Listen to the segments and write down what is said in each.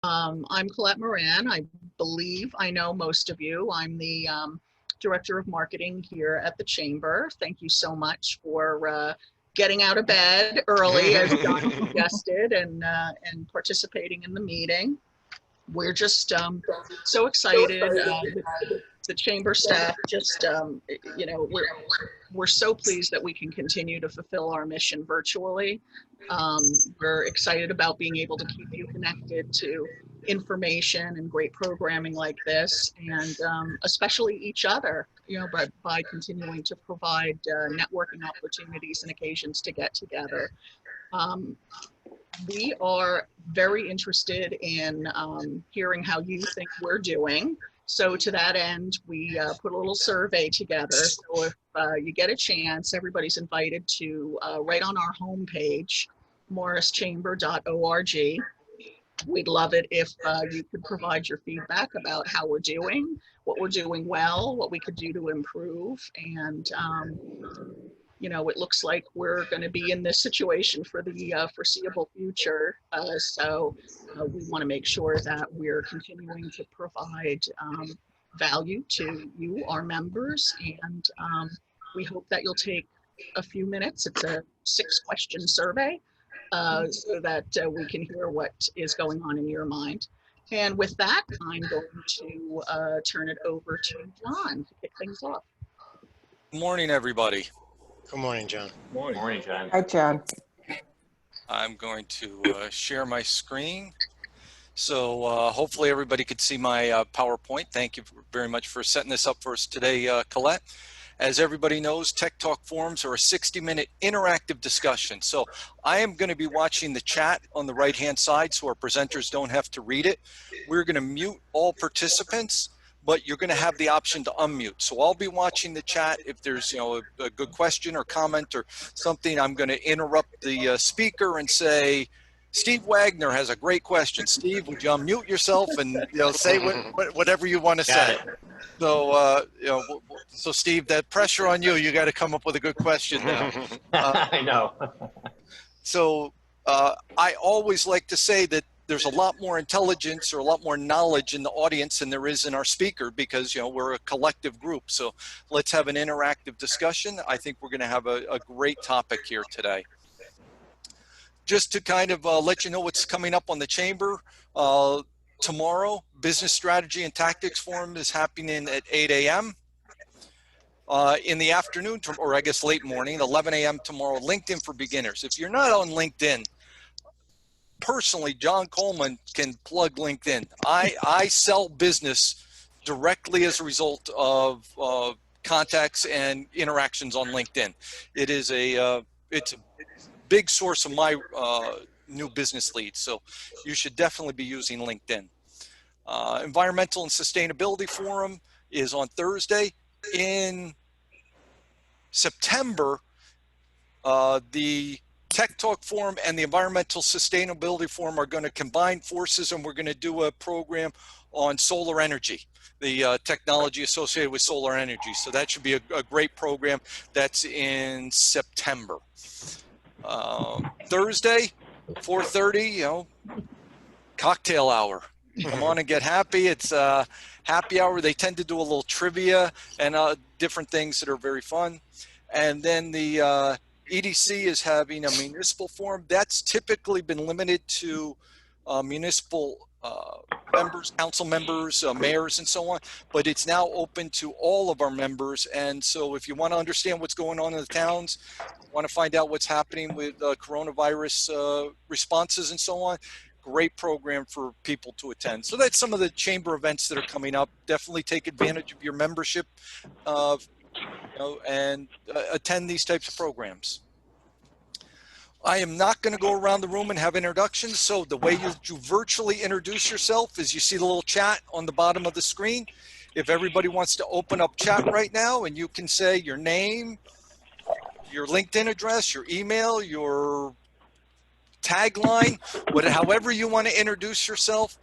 I'm Colette Moran. I believe I know most of you. I'm the Director of Marketing here at the Chamber. Thank you so much for getting out of bed early, as John suggested, and participating in the meeting. We're just so excited. The Chamber staff just, you know, we're so pleased that we can continue to fulfill our mission virtually. We're excited about being able to keep you connected to information and great programming like this, and especially each other, you know, but by continuing to provide networking opportunities and occasions to get together. We are very interested in hearing how you think we're doing. So to that end, we put a little survey together. So if you get a chance, everybody's invited to right on our homepage, morrischamber.org. We'd love it if you could provide your feedback about how we're doing, what we're doing well, what we could do to improve. And, you know, it looks like we're going to be in this situation for the foreseeable future. So we want to make sure that we're continuing to provide value to you, our members. And we hope that you'll take a few minutes. It's a 6-question survey. So that we can hear what is going on in your mind. And with that, I'm going to turn it over to John to kick things off. Good morning, everybody. Good morning, John. Morning. Morning, John. Hi, John. I'm going to share my screen. So hopefully everybody could see my PowerPoint. Thank you very much for setting this up for us today, Colette. As everybody knows, Tech Talk forums are a 60-minute interactive discussion. So I am going to be watching the chat on the right-hand side so our presenters don't have to read it. We're going to mute all participants, but you're going to have the option to unmute. So I'll be watching the chat. If there's, you know, a good question or comment or something, I'm going to interrupt the speaker and say, Steve Wagner has a great question. Steve, would you unmute yourself and, you know, say whatever you want to say? So, you know, so Steve, that pressure on you, you got to come up with a good question now. I know. So I always like to say that there's a lot more intelligence or a lot more knowledge in the audience than there is in our speaker, because, you know, we're a collective group. So let's have an interactive discussion. I think we're going to have a great topic here today. Just to kind of let you know what's coming up on the Chamber, tomorrow, Business Strategy and Tactics Forum is happening at 8 a.m. In the afternoon, or I guess late morning, 11 a.m. tomorrow, LinkedIn for Beginners. If you're not on LinkedIn, personally, John Coleman can plug LinkedIn. I sell business directly as a result of contacts and interactions on LinkedIn. It is it's a big source of my new business leads. So you should definitely be using LinkedIn. Environmental and Sustainability Forum is on Thursday. In September, the Tech Talk Forum and the Environmental Sustainability Forum are going to combine forces, and we're going to do a program on solar energy, the technology associated with solar energy. So that should be a great program. That's in September. Thursday, 4:30, you know, cocktail hour. Come on and get happy. It's happy hour. They tend to do a little trivia and different things that are very fun. And then the EDC is having a municipal forum. That's typically been limited to municipal members, council members, mayors, and so on. But it's now open to all of our members. And so if you want to understand what's going on in the towns, want to find out what's happening with coronavirus responses and so on, great program for people to attend. So that's some of the Chamber events that are coming up. Definitely take advantage of your membership you know, and attend these types of programs. I am not going to go around the room and have introductions. So the way you virtually introduce yourself is you see the little chat on the bottom of the screen. If everybody wants to open up chat right now, and you can say your name, your LinkedIn address, your email, your tagline, however you want to introduce yourself,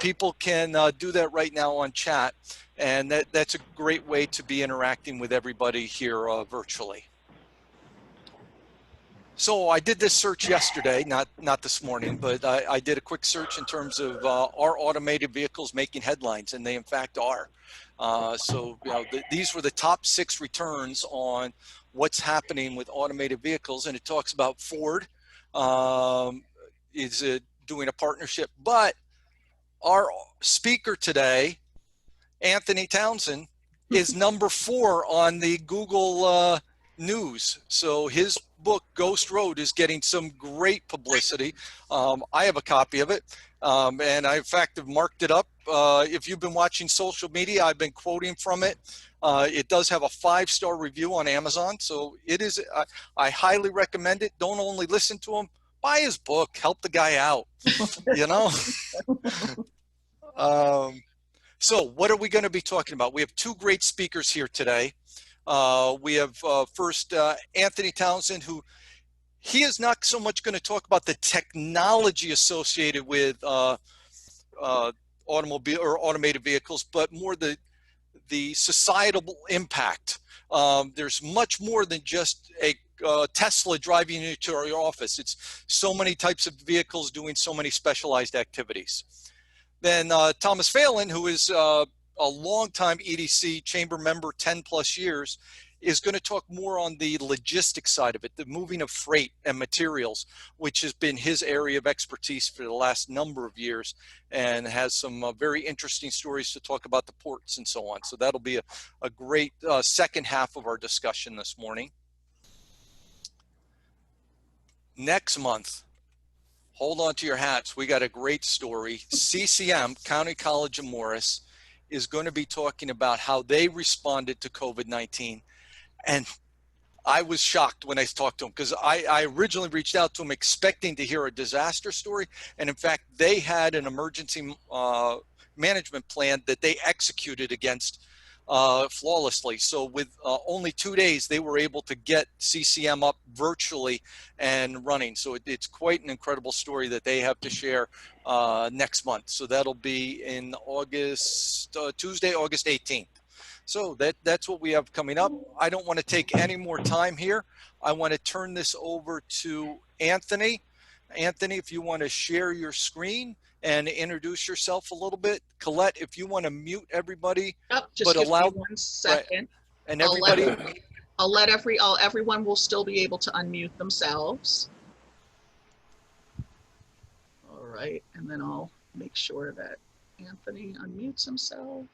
people can do that right now on chat. And that's a great way to be interacting with everybody here virtually. So I did this search yesterday, not this morning, but I did a quick search in terms of are automated vehicles making headlines, and they in fact are. So these were the top 6 returns on what's happening with automated vehicles, and it talks about Ford is doing a partnership, but our speaker today, Anthony Townsend, is number 4 on the Google News. So his book, Ghost Road, is getting some great publicity. I have a copy of it, and I, in fact, have marked it up. If you've been watching social media, I've been quoting from it. It does have a 5-star review on Amazon, so it is. I highly recommend it. Don't only listen to him, buy his book, help the guy out. You know. So what are we going to be talking about? We have 2 great speakers here today. We have first Anthony Townsend, who he is not so much going to talk about the technology associated with automobile or automated vehicles, but more the societal impact. There's much more than just a Tesla driving you to your office. It's so many types of vehicles doing so many specialized activities. Then Thomas Phelan, who is a longtime EDC chamber member, 10 plus years, is going to talk more on the logistics side of it, the moving of freight and materials, which has been his area of expertise for the last number of years, and has some very interesting stories to talk about the ports and so on. So that'll be a great second half of our discussion this morning. Next month, hold on to your hats. We got a great story. CCM, County College of Morris, is going to be talking about how they responded to COVID-19. And I was shocked when I talked to them, because I originally reached out to them expecting to hear a disaster story. And in fact, they had an emergency management plan that they executed against flawlessly. So with only 2 days, they were able to get CCM up virtually and running. So it's quite an incredible story that they have to share next month. So that'll be in August, Tuesday, August 18th. So that's what we have coming up. I don't want to take any more time here. I want to turn this over to Anthony. Anthony, if you want to share your screen and introduce yourself a little bit. Colette, if you want to mute everybody, just give me 1 second. Right, and everybody, everyone will still be able to unmute themselves. All right, and then I'll make sure that Anthony unmutes himself.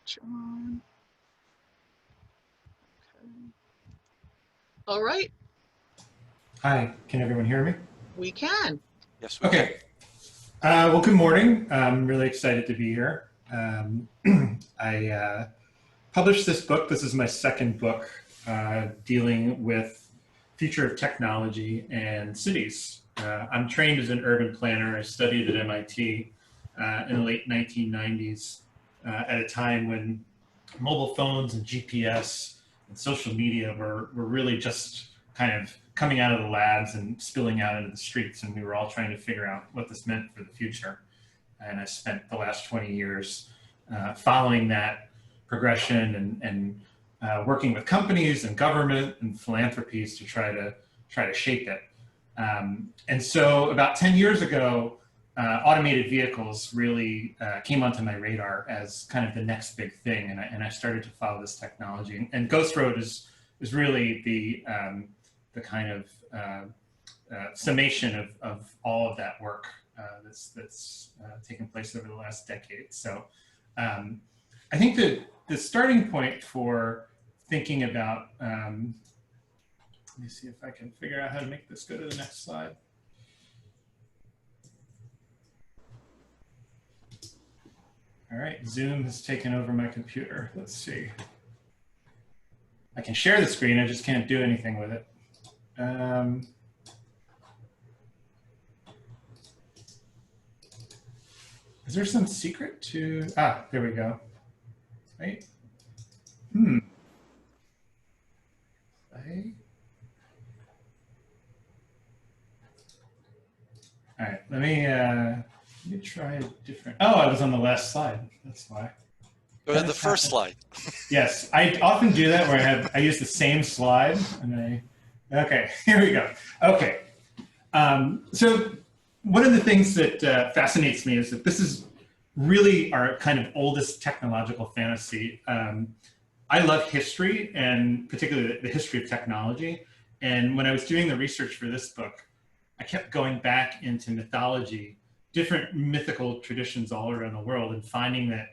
John. Okay. All right. Hi, can everyone hear me? We can. Yes, we Okay. Well, good morning. I'm really excited to be here. I published this book. This is my second book dealing with future of technology and cities. I'm trained as an urban planner. I studied at MIT in the late 1990s at a time when mobile phones and GPS and social media were really just kind of coming out of the labs and spilling out into the streets, and we were all trying to figure out what this meant for the future. And I spent the last 20 years following that progression and working with companies and government and philanthropies to try to shape it. And so about 10 years ago, automated vehicles really came onto my radar as kind of the next big thing, and I started to follow this technology. And Ghost Road is really the kind of summation of all of that work that's taken place over the last decade. So I think that the starting point for thinking about, let me see if I can figure out how to make this go to the next slide. All right, Zoom has taken over my computer. Let's see. I can share the screen, I just can't do anything with it. Is there some secret to, there we go. Right? All right, let me try a different, I was on the last slide, that's why. go to the first slide. Yes, I often do that where I use the same slide and Okay, here we go. Okay. So one of the things that fascinates me is that this is really our kind of oldest technological fantasy. I love history, and particularly the history of technology. And when I was doing the research for this book, I kept going back into mythology, different mythical traditions all around the world, and finding that,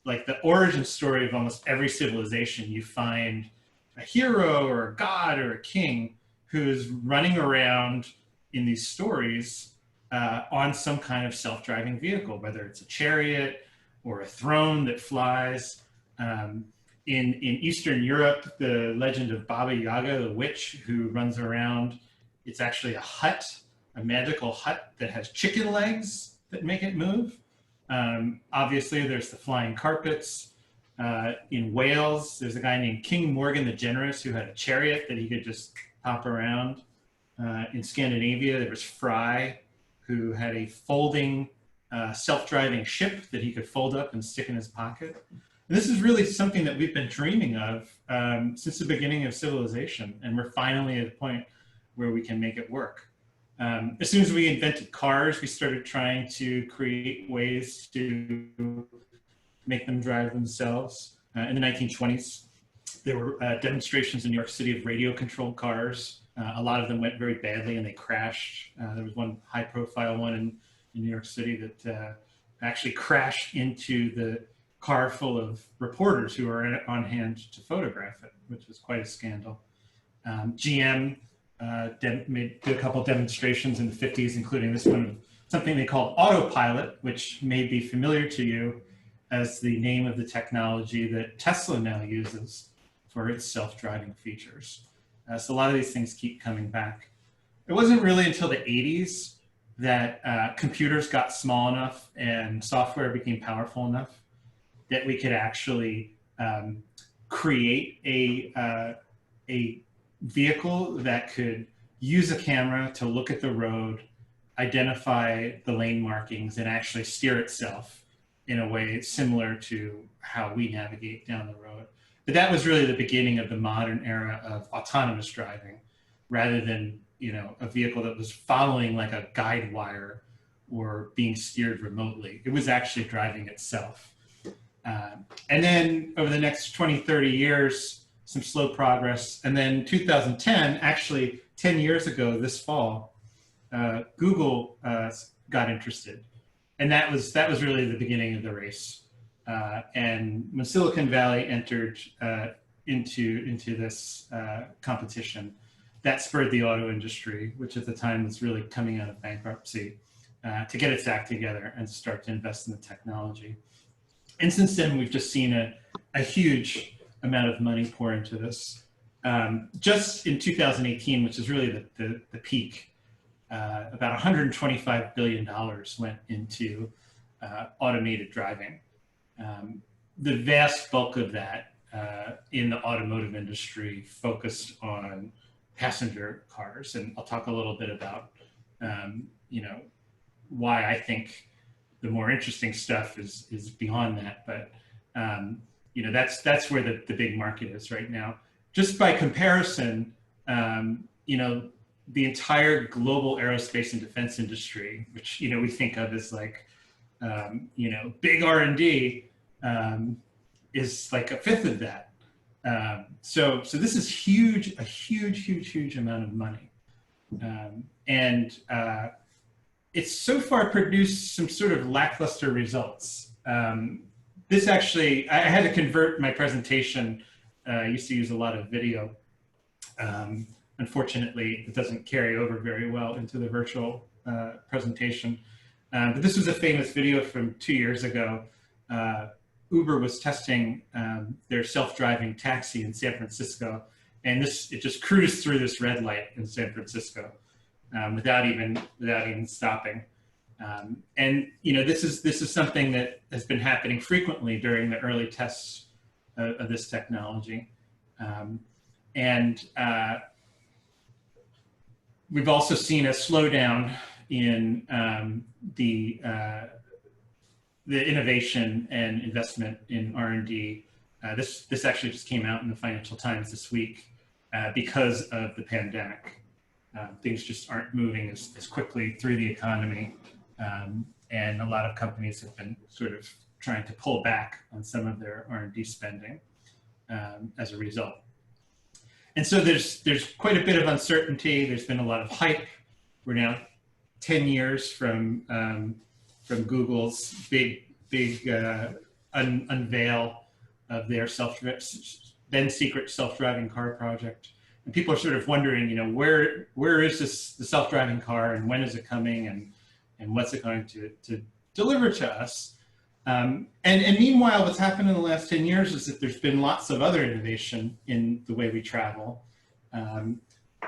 like, the origin story of almost every civilization, you find a hero or a god or a king who's running around in these stories on some kind of self-driving vehicle, whether it's a chariot or a throne that flies. In Eastern Europe, the legend of Baba Yaga, the witch who runs around, it's actually a hut, a magical hut that has chicken legs that make it move. Obviously, there's the flying carpets. In Wales, there's a guy named King Morgan the Generous who had a chariot that he could just hop around. In Scandinavia, there was Fry, who had a folding, self-driving ship that he could fold up and stick in his pocket. And this is really something that we've been dreaming of since the beginning of civilization, and we're finally at a point where we can make it work. As soon as we invented cars, we started trying to create ways to make them drive themselves. In the 1920s, there were demonstrations in New York City of radio-controlled cars. A lot of them went very badly and they crashed. There was one high-profile one in New York City that actually crashed into the car full of reporters who were on hand to photograph it, which was quite a scandal. GM did a couple of demonstrations in the 50s, including this one, something they called autopilot, which may be familiar to you as the name of the technology that Tesla now uses for its self-driving features. So a lot of these things keep coming back. It wasn't really until the 80s that computers got small enough and software became powerful enough that we could actually create a vehicle that could use a camera to look at the road, identify the lane markings, and actually steer itself in a way similar to how we navigate down the road. But that was really the beginning of the modern era of autonomous driving, rather than, you know, a vehicle that was following like a guide wire or being steered remotely. It was actually driving itself. And then over the next 20, 30 years, some slow progress. And then 2010, actually 10 years ago this fall, Google got interested. And that was really the beginning of the race. And when Silicon Valley entered into this competition, that spurred the auto industry, which at the time was really coming out of bankruptcy, to get its act together and start to invest in the technology. And since then, we've just seen a huge amount of money pour into this. Just in 2018, which is really the peak, about $125 billion went into automated driving. The vast bulk of that in the automotive industry focused on passenger cars. And I'll talk a little bit about, you know, why I think the more interesting stuff is beyond that. But, you know, that's where the big market is right now. Just by comparison, you know, the entire global aerospace and defense industry, which, you know, we think of as like, you know, big R&D, is like a fifth of that. So this is huge, a huge amount of money. And it's so far produced some sort of lackluster results. This actually, I had to convert my presentation. I used to use a lot of video. Unfortunately, it doesn't carry over very well into the virtual presentation. But this was a famous video from 2 years ago. Uber was testing their self-driving taxi in San Francisco, and it just cruised through this red light in San Francisco without even stopping. And you know, this is something that has been happening frequently during the early tests of this technology, and we've also seen a slowdown in the innovation and investment in R&D. This actually just came out in the Financial Times this week. because of the pandemic. Things just aren't moving as quickly through the economy. And a lot of companies have been sort of trying to pull back on some of their R&D spending as a result. And so there's quite a bit of uncertainty. There's been a lot of hype. We're now 10 years from Google's big unveil of their then secret self-driving car project. And people are sort of wondering, you know, where is the self-driving car, and when is it coming, and what's it going to deliver to us? And meanwhile, what's happened in the last 10 years is that there's been lots of other innovation in the way we travel.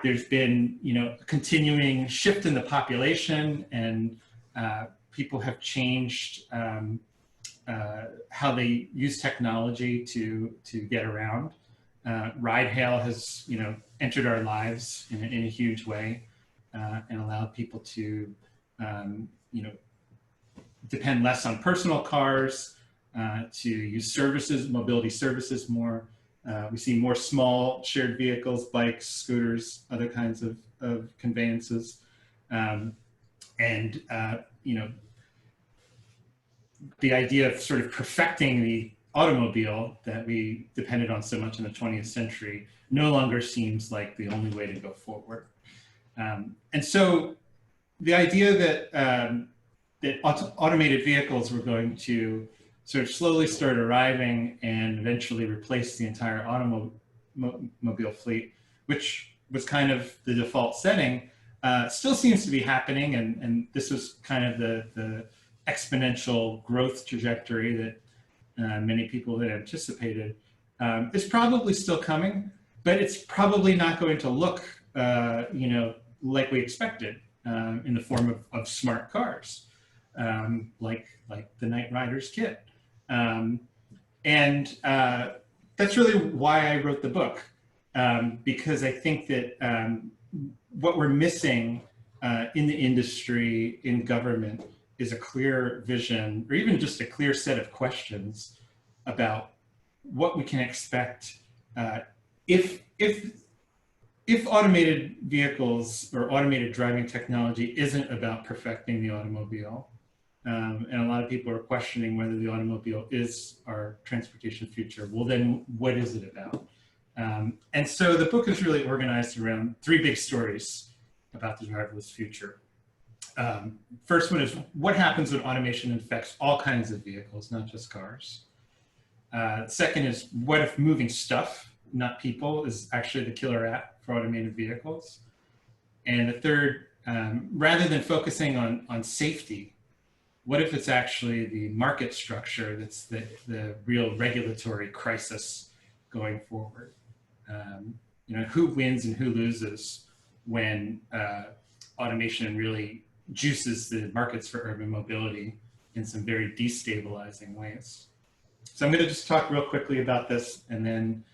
There's been, you know, a continuing shift in the population, and people have changed how they use technology to get around. Ride hail has, you know, entered our lives in a huge way, and allowed people to, you know, depend less on personal cars, to use services, mobility services more. We see more small shared vehicles, bikes, scooters, other kinds of conveyances. You know, the idea of sort of perfecting the automobile that we depended on so much in the 20th century no longer seems like the only way to go forward. And so the idea that that automated vehicles were going to sort of slowly start arriving and eventually replace the entire automobile fleet, which was kind of the default setting, still seems to be happening. And this was kind of the exponential growth trajectory that many people had anticipated. It's probably still coming, but it's probably not going to look, you know, like we expected in the form of smart cars. Like the Knight Rider's kit. That's really why I wrote the book, because I think that what we're missing in the industry, in government, is a clear vision, or even just a clear set of questions about what we can expect if automated vehicles or automated driving technology isn't about perfecting the automobile. And a lot of people are questioning whether the automobile is our transportation future. Well, then what is it about? And so the book is really organized around three big stories about the driverless future. First one is what happens when automation infects all kinds of vehicles, not just cars. Second is what if moving stuff, not people, is actually the killer app for automated vehicles. And the third, rather than focusing on safety, what if it's actually the market structure that's the real regulatory crisis going forward? You know, who wins and who loses when automation really juices the markets for urban mobility in some very destabilizing ways. So I'm going to just talk real quickly about this, and then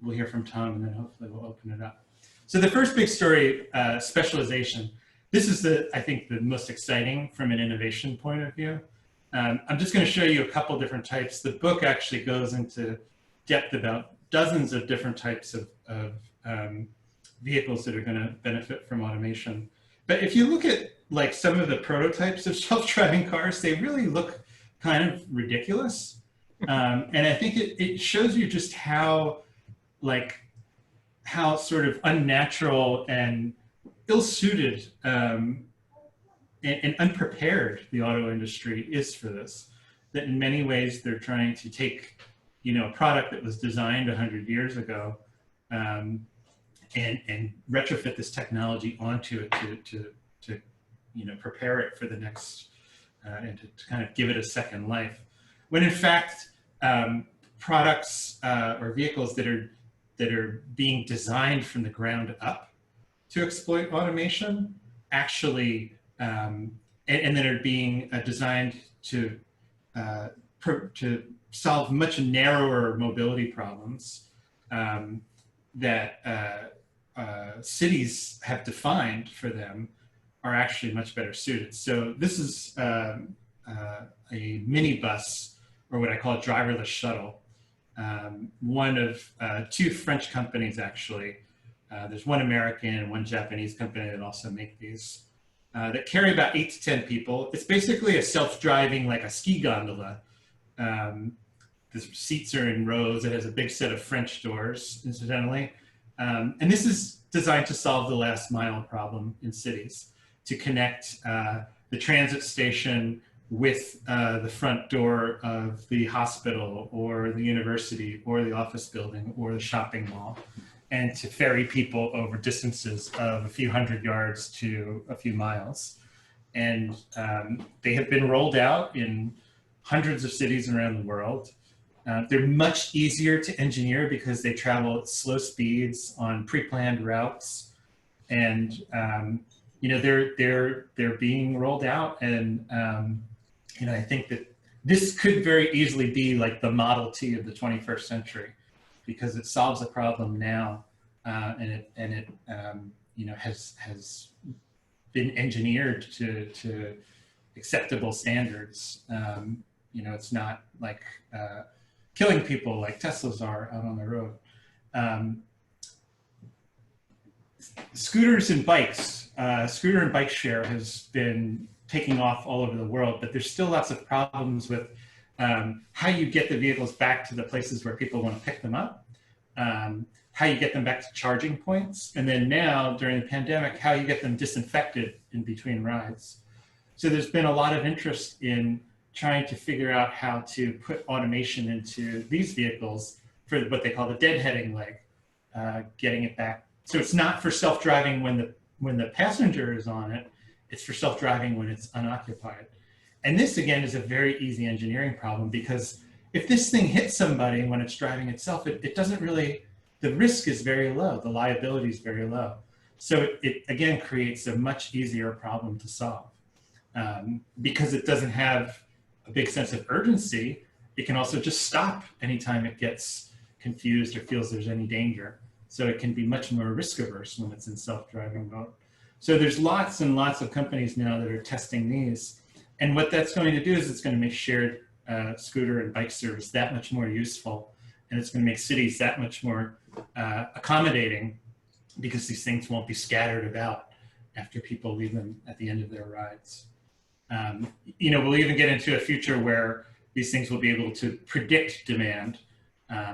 we'll hear from Tom, and then hopefully we'll open it up. So the first big story, specialization. This is I think the most exciting from an innovation point of view. I'm just going to show you a couple different types. The book actually goes into depth about dozens of different types of vehicles that are going to benefit from automation. But if you look at like some of the prototypes of self-driving cars, they really look kind of ridiculous. And I think it shows you just how sort of unnatural and ill-suited and unprepared the auto industry is for this. That in many ways they're trying to take, you know, a product that was designed 100 years ago and retrofit this technology onto it to you know, prepare it for the next and to kind of give it a second life. When in fact products or vehicles that are being designed from the ground up to exploit automation actually, and that are being designed to solve much narrower mobility problems that cities have defined for them, are actually much better suited. So this is a minibus, or what I call a driverless shuttle, one of two French companies, actually. There's one American and one Japanese company that also make these, that carry about 8 to 10 people. It's basically a self-driving, like a ski gondola. The seats are in rows. It has a big set of French doors, incidentally. And this is designed to solve the last mile problem in cities, to connect the transit station with the front door of the hospital or the university or the office building or the shopping mall, and to ferry people over distances of a few hundred yards to a few miles. And they have been rolled out in hundreds of cities around the world. They're much easier to engineer because they travel at slow speeds on pre-planned routes, and you know, they're being rolled out. And you know, I think that this could very easily be like the Model T of the 21st century, because it solves a problem now, and it you know, has been engineered to acceptable standards. You know, it's not like killing people like Teslas are out on the road. Scooters and bikes. Scooter and bike share has been taking off all over the world, but there's still lots of problems with how you get the vehicles back to the places where people want to pick them up, how you get them back to charging points, and then now, during the pandemic, how you get them disinfected in between rides. So there's been a lot of interest in trying to figure out how to put automation into these vehicles for what they call the deadheading leg, getting it back. So it's not for self-driving when the passenger is on it, it's for self-driving when it's unoccupied. And this, again, is a very easy engineering problem, because if this thing hits somebody when it's driving itself, it doesn't really, the risk is very low, the liability is very low. So it again creates a much easier problem to solve, because it doesn't have a big sense of urgency. It can also just stop anytime it gets confused or feels there's any danger. So it can be much more risk averse when it's in self-driving mode. So there's lots and lots of companies now that are testing these. And what that's going to do is it's going to make shared scooter and bike service that much more useful. And it's going to make cities that much more accommodating, because these things won't be scattered about after people leave them at the end of their rides. You know, we'll even get into a future where these things will be able to predict demand.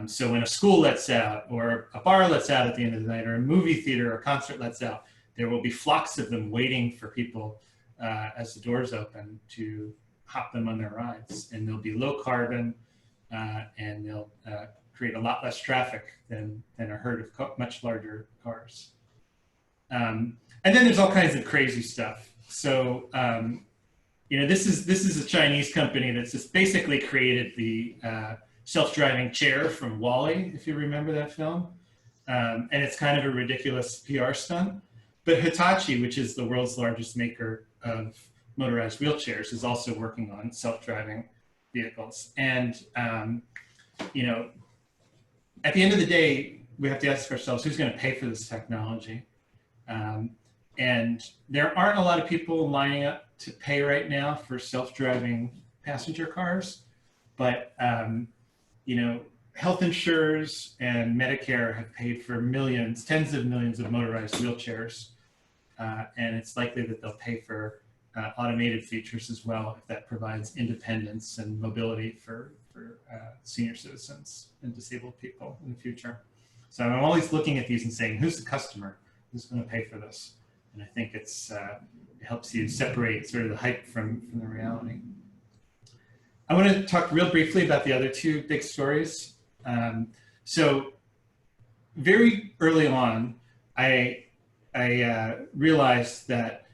So when a school lets out, or a bar lets out at the end of the night, or a movie theater or concert lets out, there will be flocks of them waiting for people as the doors open to hop them on their rides. And they'll be low carbon, and they'll create a lot less traffic than a herd of much larger cars. And then there's all kinds of crazy stuff. So, you know, this is a Chinese company that's just basically created the self-driving chair from WALL-E, if you remember that film. And it's kind of a ridiculous PR stunt. But Hitachi, which is the world's largest maker of motorized wheelchairs, is also working on self-driving vehicles. And, you know, at the end of the day, we have to ask ourselves, who's going to pay for this technology? And there aren't a lot of people lining up to pay right now for self-driving passenger cars. But, you know, health insurers and Medicare have paid for millions, tens of millions of motorized wheelchairs. And it's likely that they'll pay for automated features as well, if that provides independence and mobility for senior citizens and disabled people in the future. So I'm always looking at these and saying, who's the customer? Who's going to pay for this? And I think it helps you separate sort of the hype from the reality. I want to talk real briefly about the other two big stories. So very early on, I realized that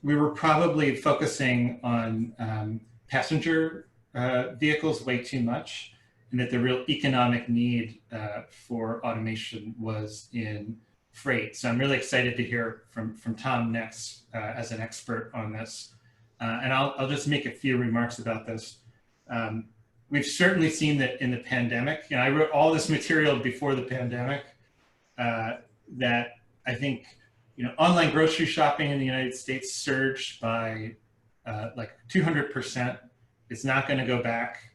we were probably focusing on passenger vehicles way too much, and that the real economic need for automation was in freight. So I'm really excited to hear from Tom next as an expert on this. And I'll just make a few remarks about this. We've certainly seen that in the pandemic, and I wrote all this material before the pandemic, that I think, you know, online grocery shopping in the United States surged by like 200%. It's not going to go back.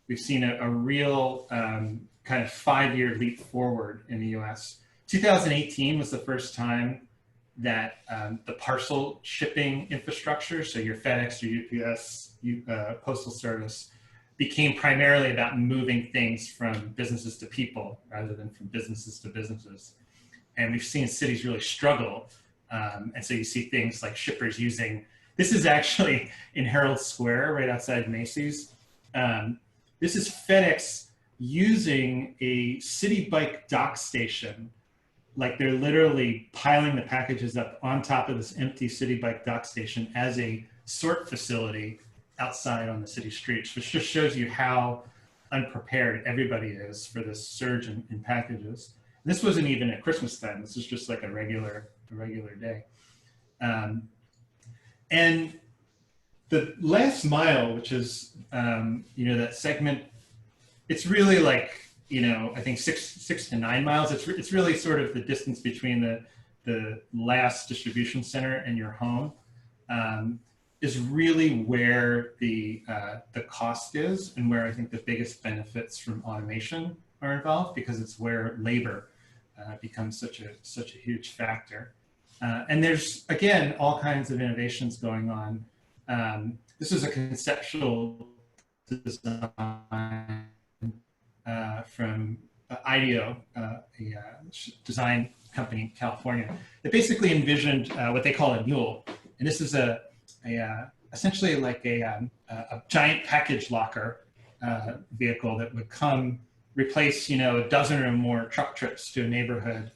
we've seen a real kind of 5-year leap forward in the US. 2018 was the first time that the parcel shipping infrastructure, so your FedEx or UPS, Postal Service, became primarily about moving things from businesses to people rather than from businesses to businesses. And we've seen cities really struggle. And so you see things like shippers using, this is actually in Herald Square, right outside Macy's. This is FedEx using a city bike dock station. Like they're literally piling the packages up on top of this empty city bike dock station as a sort facility outside on the city streets, which just shows you how unprepared everybody is for this surge in packages. And this wasn't even at Christmas time. This is just like a regular day. And the last mile, which is, that segment, it's really like, I think 6 to 9 miles. It's really sort of the distance between the last distribution center and your home, is really where the cost is, and where I think the biggest benefits from automation are involved, because it's where labor becomes such a huge factor. And there's, again, all kinds of innovations going on. This is a conceptual design from IDEO, a design company in California, that basically envisioned what they call a mule. And this is essentially like a giant package locker vehicle that would replace, a dozen or more truck trips to a neighborhood,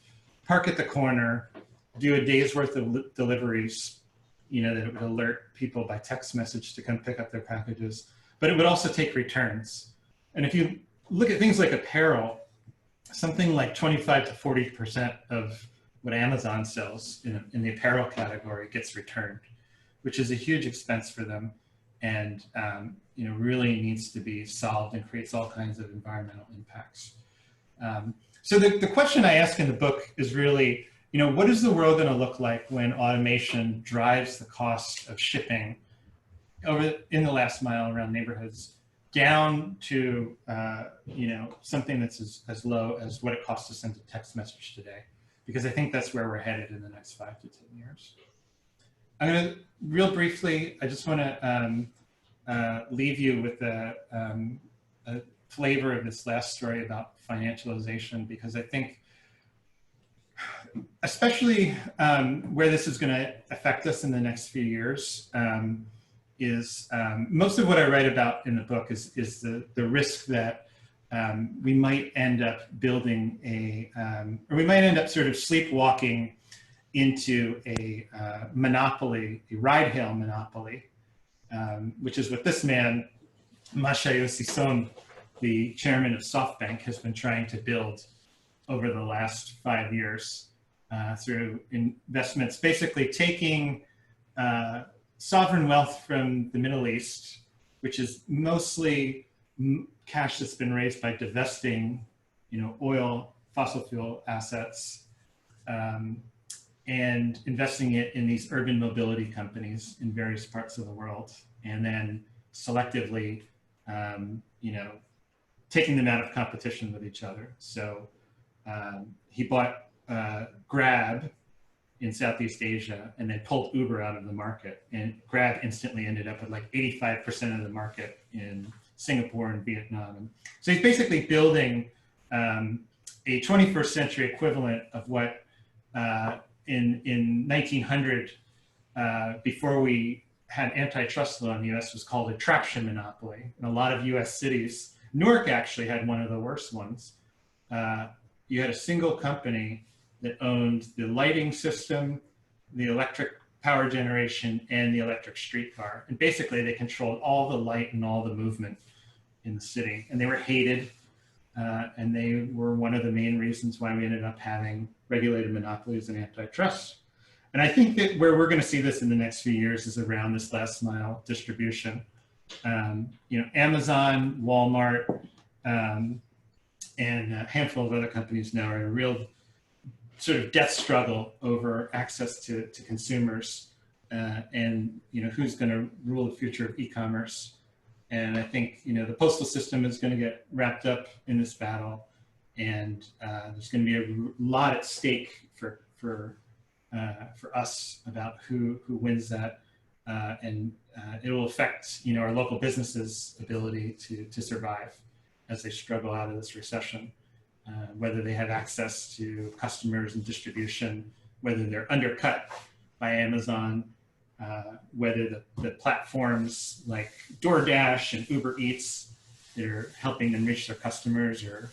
park at the corner, do a day's worth of deliveries, that it would alert people by text message to come pick up their packages, but it would also take returns. And if you look at things like apparel, something like 25 to 40% of what Amazon sells in the apparel category gets returned, which is a huge expense for them, and really needs to be solved and creates all kinds of environmental impacts. So the question I ask in the book is really, what is the world going to look like when automation drives the cost of shipping in the last mile around neighborhoods down to something that's as low as what it costs to send a text message today? Because I think that's where we're headed in the next 5 to 10 years. I'm going to, real briefly, I just want to leave you with a flavor of this last story about financialization, because I think, especially where this is going to affect us in the next few years, is most of what I write about in the book is the risk that we might end up building or we might end up sort of sleepwalking into a monopoly, a ride-hail monopoly, which is what this man, Masayoshi Son, the chairman of SoftBank, has been trying to build over the last 5 years through investments, basically taking sovereign wealth from the Middle East, which is mostly cash that's been raised by divesting, oil, fossil fuel assets, and investing it in these urban mobility companies in various parts of the world, and then selectively, taking them out of competition with each other. So he bought Grab in Southeast Asia, and then pulled Uber out of the market. And Grab instantly ended up with like 85% of the market in Singapore and Vietnam. And so he's basically building a 21st century equivalent of what in 1900, before we had antitrust law in the US, was called a traction monopoly. In a lot of US cities, Newark actually had one of the worst ones. You had a single company that owned the lighting system, the electric power generation, and the electric streetcar. And basically they controlled all the light and all the movement in the city. And they were hated. And they were one of the main reasons why we ended up having regulated monopolies and antitrust. And I think that where we're going to see this in the next few years is around this last mile distribution. Amazon, Walmart, and a handful of other companies now are in a real sort of death struggle over access to consumers, and who's going to rule the future of e-commerce. And I think, the postal system is going to get wrapped up in this battle, and there's going to be a lot at stake for us about who wins that, and it will affect our local businesses' ability to survive as they struggle out of this recession, whether they have access to customers and distribution, whether they're undercut by Amazon, whether the platforms like DoorDash and Uber Eats that are helping them reach their customers or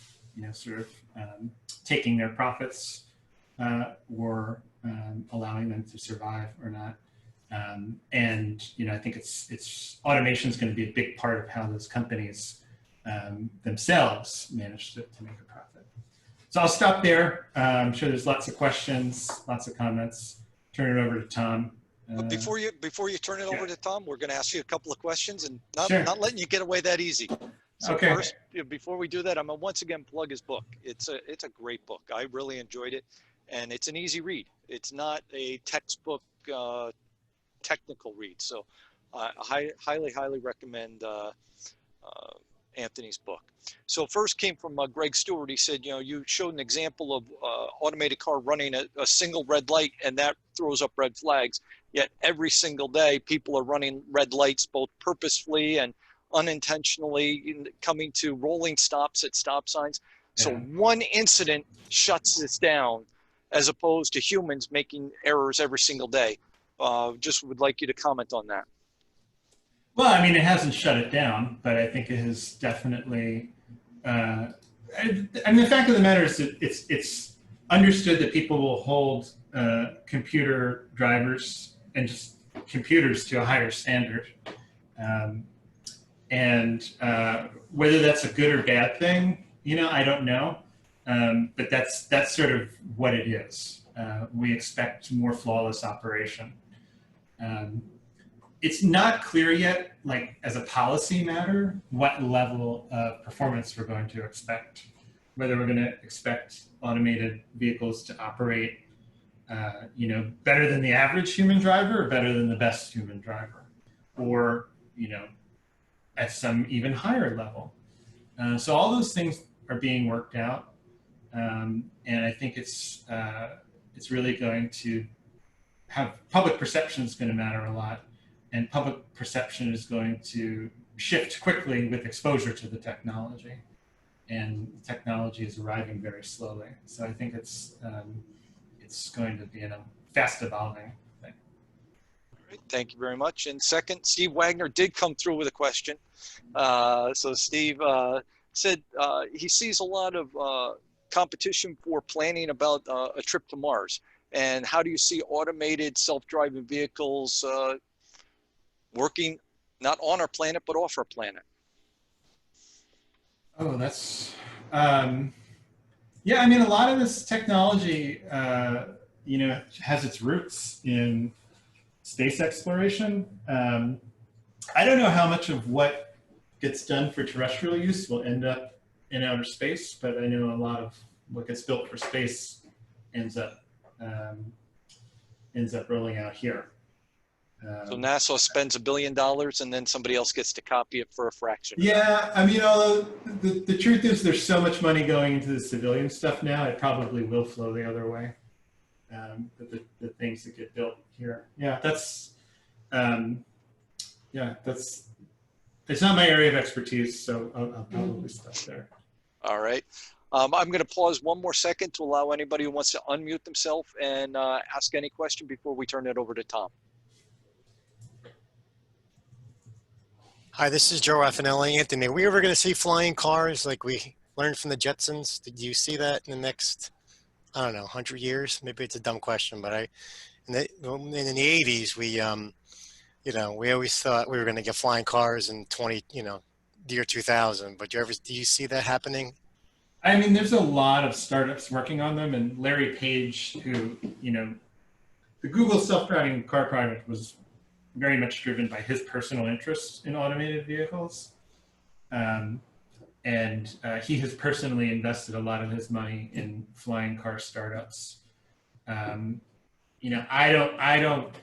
taking their profits or allowing them to survive or not. And I think it's automation is going to be a big part of how those companies themselves manage to make a profit. So I'll stop there. I'm sure there's lots of questions, lots of comments. Turn it over to Tom. Before you turn it over to Tom, we're going to ask you a couple of questions, and Sure. not letting you get away that easy. So Okay. first, before we do that, I'm gonna once again plug his book. It's a great book. I really enjoyed it, and it's an easy read. It's not a textbook technical read. So I highly recommend Anthony's book. So first came from Greg Stewart. He said, you showed an example of automated car running a single red light, and that throws up red flags. Yet every single day, people are running red lights, both purposefully and unintentionally, coming to rolling stops at stop signs. So one incident shuts this down, as opposed to humans making errors every single day. Just would like you to comment on that. Well, I mean, it hasn't shut it down, but I think it has definitely. I mean, the fact of the matter is that it's understood that people will hold computer drivers and just computers to a higher standard, and whether that's a good or bad thing, I don't know, but that's sort of what it is. We expect more flawless operation. It's not clear yet, like as a policy matter, what level of performance we're going to expect. Whether we're going to expect automated vehicles to operate, better than the average human driver or better than the best human driver, or, at some even higher level. So all those things are being worked out. And I think it's really going to have public perception is going to matter a lot. And public perception is going to shift quickly with exposure to the technology. And the technology is arriving very slowly. So I think it's going to be a fast evolving thing. All right, thank you very much. And second, Steve Wagner did come through with a question. So Steve said he sees a lot of competition for planning about a trip to Mars. And how do you see automated self-driving vehicles working not on our planet, but off our planet? Oh, that's, yeah, I mean, a lot of this technology, has its roots in space exploration. I don't know how much of what gets done for terrestrial use will end up in outer space, but I know a lot of what gets built for space ends up rolling out here. So NASA spends $1 billion and then somebody else gets to copy it for a fraction. Yeah, I mean, although the truth is there's so much money going into the civilian stuff now, it probably will flow the other way. The things that get built here. Yeah, it's not my area of expertise, so I'll probably stop there. All right. I'm going to pause one more second to allow anybody who wants to unmute themselves and ask any question before we turn it over to Tom. Hi, this is Joe Raffinelli. Anthony, are we ever going to see flying cars like we learned from the Jetsons? Did you see that in the next, 100 years? Maybe it's a dumb question, but in the 80s, we always thought we were going to get flying cars in year 2000. But do you see that happening? I mean, there's a lot of startups working on them, and Larry Page, who, the Google self-driving car project was very much driven by his personal interest in automated vehicles. And he has personally invested a lot of his money in flying car startups. I don't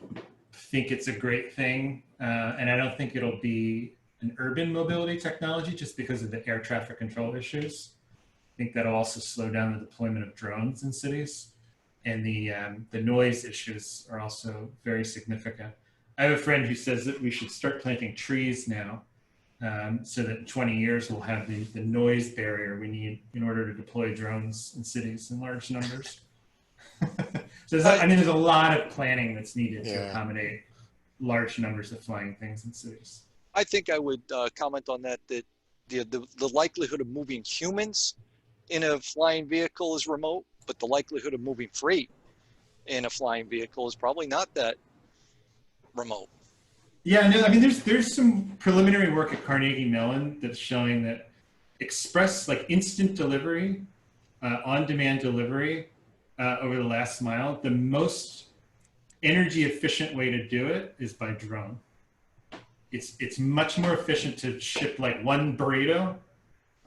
think it's a great thing. And I don't think it'll be an urban mobility technology just because of the air traffic control issues. I think that'll also slow down the deployment of drones in cities. And the noise issues are also very significant. I have a friend who says that we should start planting trees now, so that in 20 years we'll have the noise barrier we need in order to deploy drones in cities in large numbers. So there's a lot of planning that's needed to accommodate large numbers of flying things in cities. I think I would comment on that, that the likelihood of moving humans in a flying vehicle is remote, but the likelihood of moving freight in a flying vehicle is probably not that remote. Yeah, no, I mean, there's some preliminary work at Carnegie Mellon that's showing that express, like instant delivery, on-demand delivery over the last mile, the most energy efficient way to do it is by drone. It's much more efficient to ship like one burrito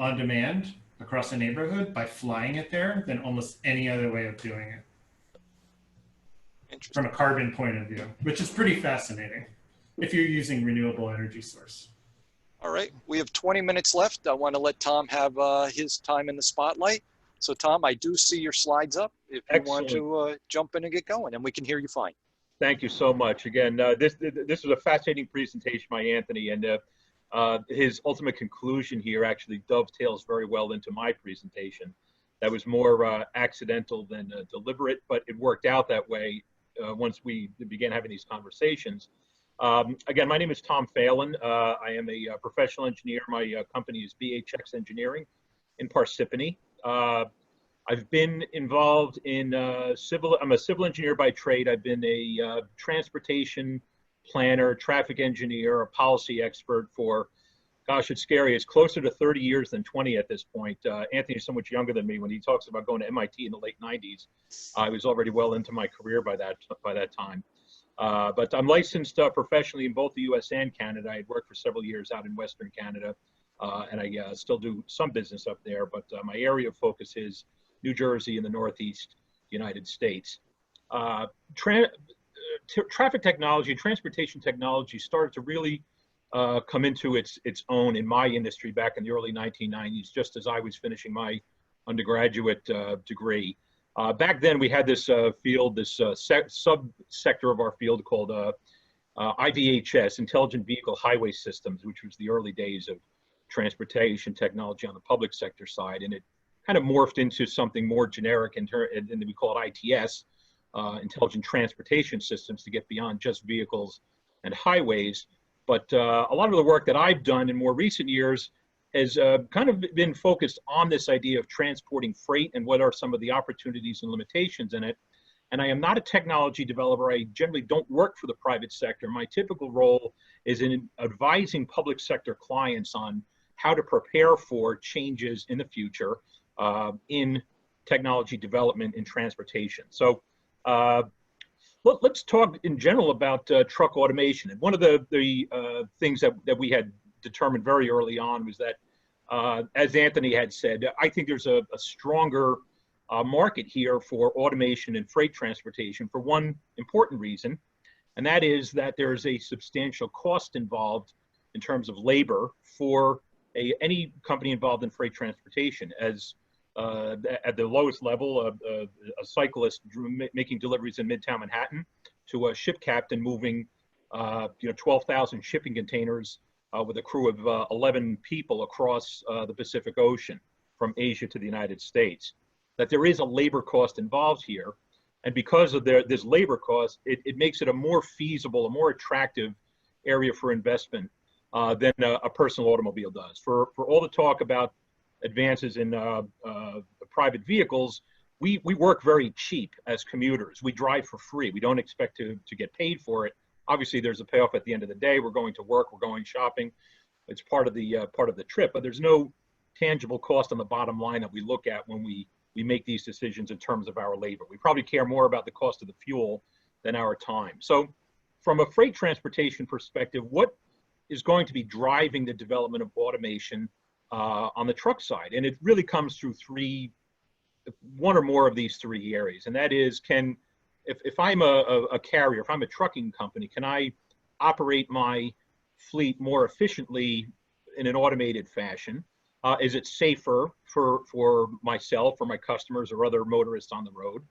on demand across a neighborhood by flying it there than almost any other way of doing it. From a carbon point of view, which is pretty fascinating if you're using renewable energy source. All right, we have 20 minutes left. I want to let Tom have his time in the spotlight. So Tom, I do see your slides up if you want to jump in and get going, and we can hear you fine. Thank you so much. Again, this was a fascinating presentation by Anthony, and his ultimate conclusion here actually dovetails very well into my presentation. That was more accidental than deliberate, but it worked out that way once we began having these conversations. Again, my name is Tom Phelan. I am a professional engineer. My company is BHX Engineering in Parsippany. I've been involved in I'm a civil engineer by trade. I've been a transportation planner, traffic engineer, a policy expert for, gosh, it's scary. It's closer to 30 years than 20 at this point. Anthony's so much younger than me. When he talks about going to MIT in the late 90s, I was already well into my career by that time. But I'm licensed professionally in both the US and Canada. I had worked for several years out in Western Canada, and I still do some business up there, but my area of focus is New Jersey in the Northeast United States. Traffic technology, transportation technology started to really come into its own in my industry back in the early 1990s, just as I was finishing my undergraduate degree. Back then we had this field, this sub-sector of our field called IVHS, Intelligent Vehicle Highway Systems, which was the early days of transportation technology on the public sector side. And it kind of morphed into something more generic, and we call it ITS, Intelligent Transportation Systems, to get beyond just vehicles and highways. But a lot of the work that I've done in more recent years has kind of been focused on this idea of transporting freight and what are some of the opportunities and limitations in it. And I am not a technology developer. I generally don't work for the private sector. My typical role is in advising public sector clients on how to prepare for changes in the future in technology development in transportation. So let's talk in general about truck automation. And one of the things that we had determined very early on was that, as Anthony had said, I think there's a stronger market here for automation and freight transportation for one important reason, and that is that there is a substantial cost involved in terms of labor for any company involved in freight transportation. As at the lowest level, a cyclist making deliveries in Midtown Manhattan to a ship captain moving 12,000 shipping containers with a crew of 11 people across the Pacific Ocean from Asia to the United States. That there is a labor cost involved here. And because of this labor cost, it makes it a more feasible, a more attractive area for investment than a personal automobile does. For all the talk about advances in private vehicles, we work very cheap as commuters. We drive for free. We don't expect to get paid for it. Obviously, there's a payoff at the end of the day. We're going to work, we're going shopping. It's part of the trip, but there's no tangible cost on the bottom line that we look at when we make these decisions in terms of our labor. We probably care more about the cost of the fuel than our time. So from a freight transportation perspective, what is going to be driving the development of automation on the truck side? And it really comes through one or more of these three areas. And that is, if I'm a carrier, if I'm a trucking company, can I operate my fleet more efficiently in an automated fashion? Is it safer for myself, for my customers, or other motorists on the road?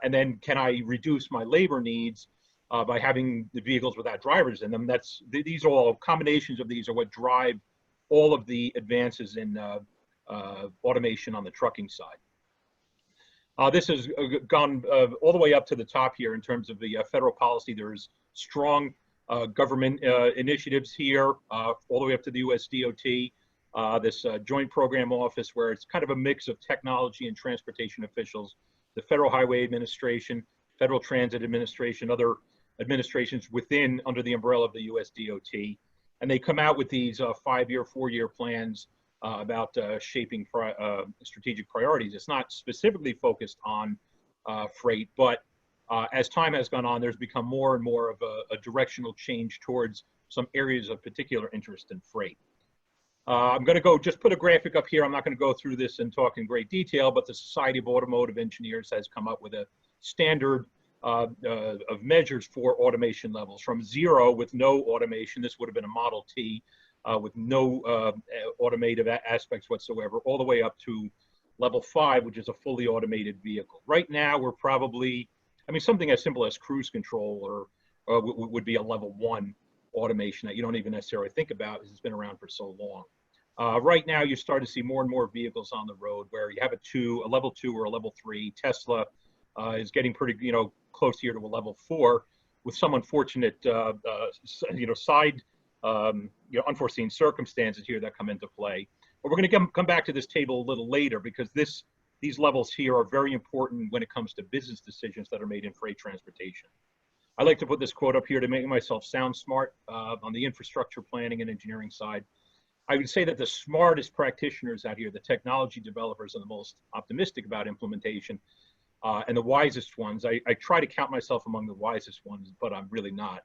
And then can I reduce my labor needs by having the vehicles without drivers in them? These are all combinations of these are what drive all of the advances in automation on the trucking side. This has gone all the way up to the top here in terms of the federal policy. There's strong government initiatives here, all the way up to the US DOT, this Joint Program Office, where it's kind of a mix of technology and transportation officials, the Federal Highway Administration, Federal Transit Administration, other administrations under the umbrella of the US DOT. And they come out with these 5-year, 4-year plans about shaping strategic priorities. It's not specifically focused on freight, but as time has gone on, there's become more and more of a directional change towards some areas of particular interest in freight. I'm going to just put a graphic up here. I'm not going to go through this and talk in great detail, but the Society of Automotive Engineers has come up with a standard of measures for automation levels. From 0 with no automation, this would have been a Model T, with no automated aspects whatsoever, all the way up to level 5, which is a fully automated vehicle. Right now, we're probably, something as simple as cruise control would be a level 1 automation that you don't even necessarily think about because it's been around for so long. Right now, you start to see more and more vehicles on the road where you have a level 2 or a level 3. Tesla is getting pretty, close here to a level 4 with some unfortunate, unforeseen circumstances here that come into play. But we're going to come back to this table a little later because these levels here are very important when it comes to business decisions that are made in freight transportation. I like to put this quote up here to make myself sound smart on the infrastructure planning and engineering side. I would say that the smartest practitioners out here, the technology developers, are the most optimistic about implementation and the wisest ones. I try to count myself among the wisest ones, but I'm really not.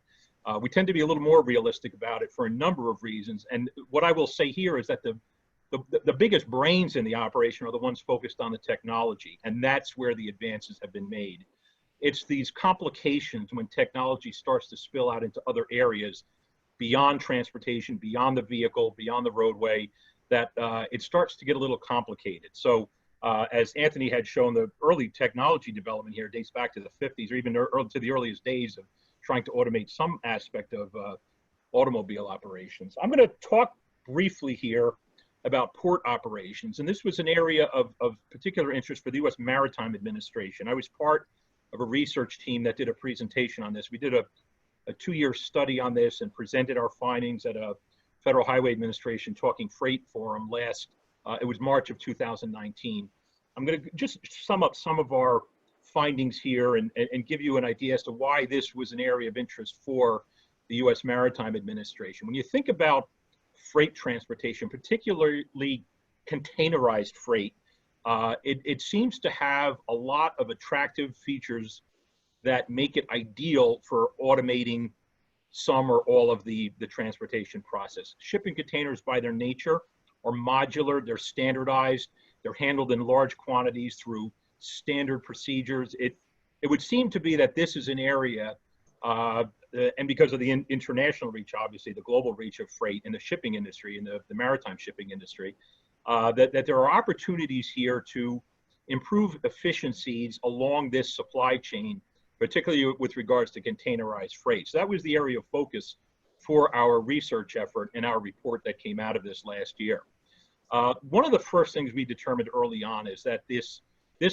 We tend to be a little more realistic about it for a number of reasons. And what I will say here is that the biggest brains in the operation are the ones focused on the technology, and that's where the advances have been made. It's these complications when technology starts to spill out into other areas beyond transportation, beyond the vehicle, beyond the roadway, that it starts to get a little complicated. So as Anthony had shown, the early technology development here dates back to the 50s or even to the earliest days of trying to automate some aspect of automobile operations. I'm going to talk briefly here about port operations. And this was an area of particular interest for the U.S. Maritime Administration. I was part of a research team that did a presentation on this. We did a 2-year study on this and presented our findings at a Federal Highway Administration Talking Freight Forum it was March of 2019. I'm going to just sum up some of our findings here and give you an idea as to why this was an area of interest for the U.S. Maritime Administration. When you think about freight transportation, particularly containerized freight, it seems to have a lot of attractive features that make it ideal for automating some or all of the transportation process. Shipping containers by their nature are modular, they're standardized, they're handled in large quantities through standard procedures. It would seem to be that this is an area, and because of the international reach, obviously the global reach of freight in the shipping industry, in the maritime shipping industry, that there are opportunities here to improve efficiencies along this supply chain, particularly with regards to containerized freight. So that was the area of focus for our research effort and our report that came out of this last year. One of the first things we determined early on is that this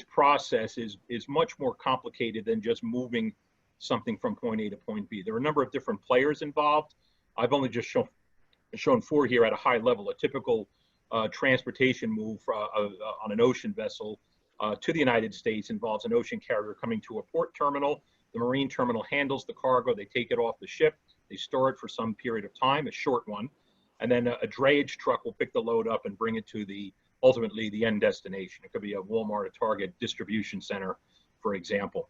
process is much more complicated than just moving something from point A to point B. There are a number of different players involved. I've only just shown 4 here at a high level. A typical transportation move on an ocean vessel to the United States involves an ocean carrier coming to a port terminal. The marine terminal handles the cargo. They take it off the ship. They store it for some period of time, a short one. And then a drayage truck will pick the load up and bring it to ultimately the end destination. It could be a Walmart, a Target distribution center, for example.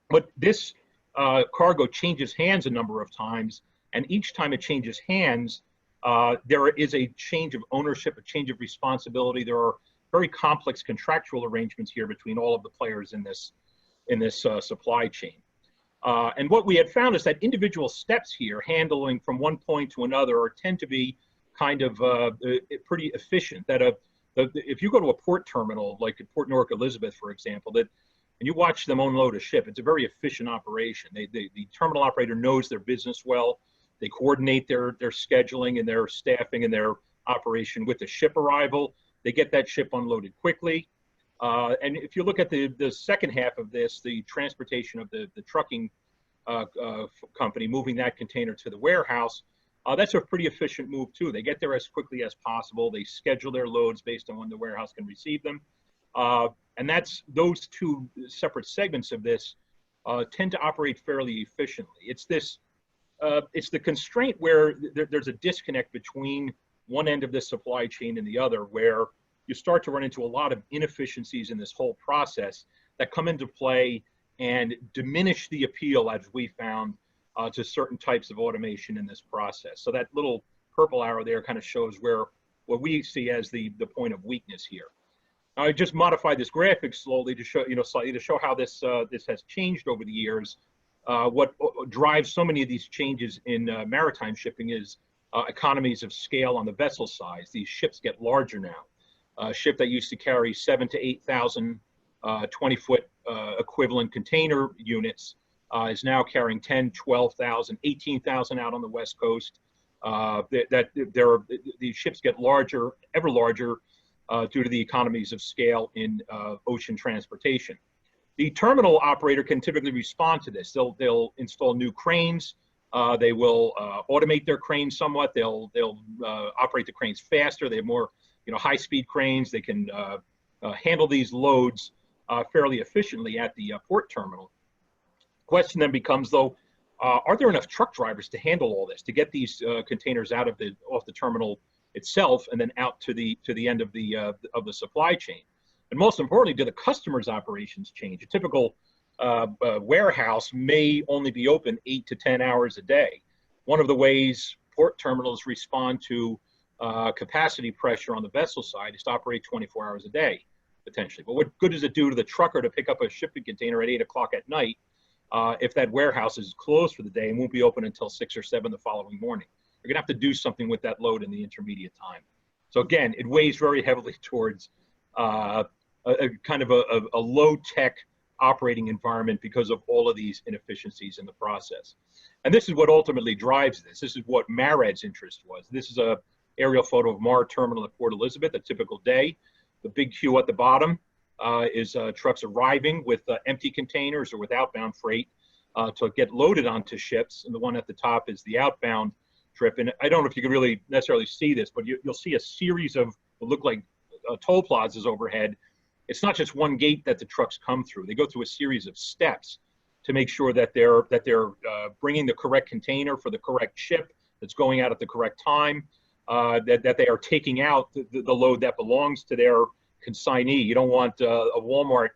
But this cargo changes hands a number of times. And each time it changes hands, there is a change of ownership, a change of responsibility. There are very complex contractual arrangements here between all of the players in this supply chain. And what we had found is that individual steps here, handling from one point to another, tend to be kind of pretty efficient. That if you go to a port terminal, like at Port Newark Elizabeth, for example, and you watch them unload a ship, it's a very efficient operation. The terminal operator knows their business well. They coordinate their scheduling and their staffing and their operation with the ship arrival. They get that ship unloaded quickly. And if you look at the second half of this, the transportation of the trucking company moving that container to the warehouse, that's a pretty efficient move too. They get there as quickly as possible. They schedule their loads based on when the warehouse can receive them. And those two separate segments of this tend to operate fairly efficiently. It's the constraint where there's a disconnect between one end of the supply chain and the other, where you start to run into a lot of inefficiencies in this whole process that come into play and diminish the appeal, as we found, to certain types of automation in this process. So that little purple arrow there kind of shows what we see as the point of weakness here. I just modified this graphic slowly to show, slightly to show how this has changed over the years. What drives so many of these changes in maritime shipping is economies of scale on the vessel size. These ships get larger now. A ship that used to carry 7,000 to 8,000 20-foot equivalent container units is now carrying 10, 12,000, 18,000 out on the West Coast. These ships get larger, ever larger, due to the economies of scale in ocean transportation. The terminal operator can typically respond to this. They'll install new cranes. They will automate their cranes somewhat. They'll operate the cranes faster. They have more high-speed cranes. They can handle these loads fairly efficiently at the port terminal. Question then becomes, though, are there enough truck drivers to handle all this, to get these containers out off the terminal itself and then out to the end of the supply chain? And most importantly, do the customer's operations change? A typical warehouse may only be open 8 to 10 hours a day. One of the ways port terminals respond to capacity pressure on the vessel side is to operate 24 hours a day, potentially. But what good does it do to the trucker to pick up a shipping container at 8 o'clock at night if that warehouse is closed for the day and won't be open until 6 or 7 the following morning? You're going to have to do something with that load in the intermediate time. So again, it weighs very heavily towards a kind of a low-tech operating environment because of all of these inefficiencies in the process. And this is what ultimately drives this. This is what MARAD's interest was. This is a aerial photo of MAR Terminal at Port Elizabeth, a typical day. The big queue at the bottom is trucks arriving with empty containers or with outbound freight to get loaded onto ships. And the one at the top is the outbound trip. And I don't know if you can really necessarily see this, but you'll see a series of what look like toll plazas overhead. It's not just one gate that the trucks come through. They go through a series of steps to make sure that they're bringing the correct container for the correct ship that's going out at the correct time, that they are taking out the load that belongs to their consignee. You don't want a Walmart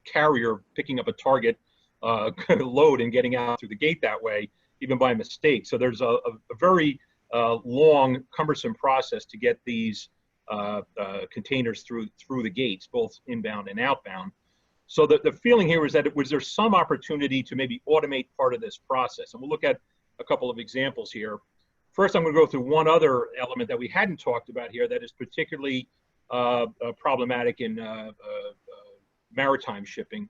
carrier picking up a Target load and getting out through the gate that way, even by mistake. So there's a very long, cumbersome process to get these containers through the gates, both inbound and outbound. So the feeling here is that there's some opportunity to maybe automate part of this process. And we'll look at a couple of examples here. First, I'm going to go through one other element that we hadn't talked about here that is particularly problematic in maritime shipping.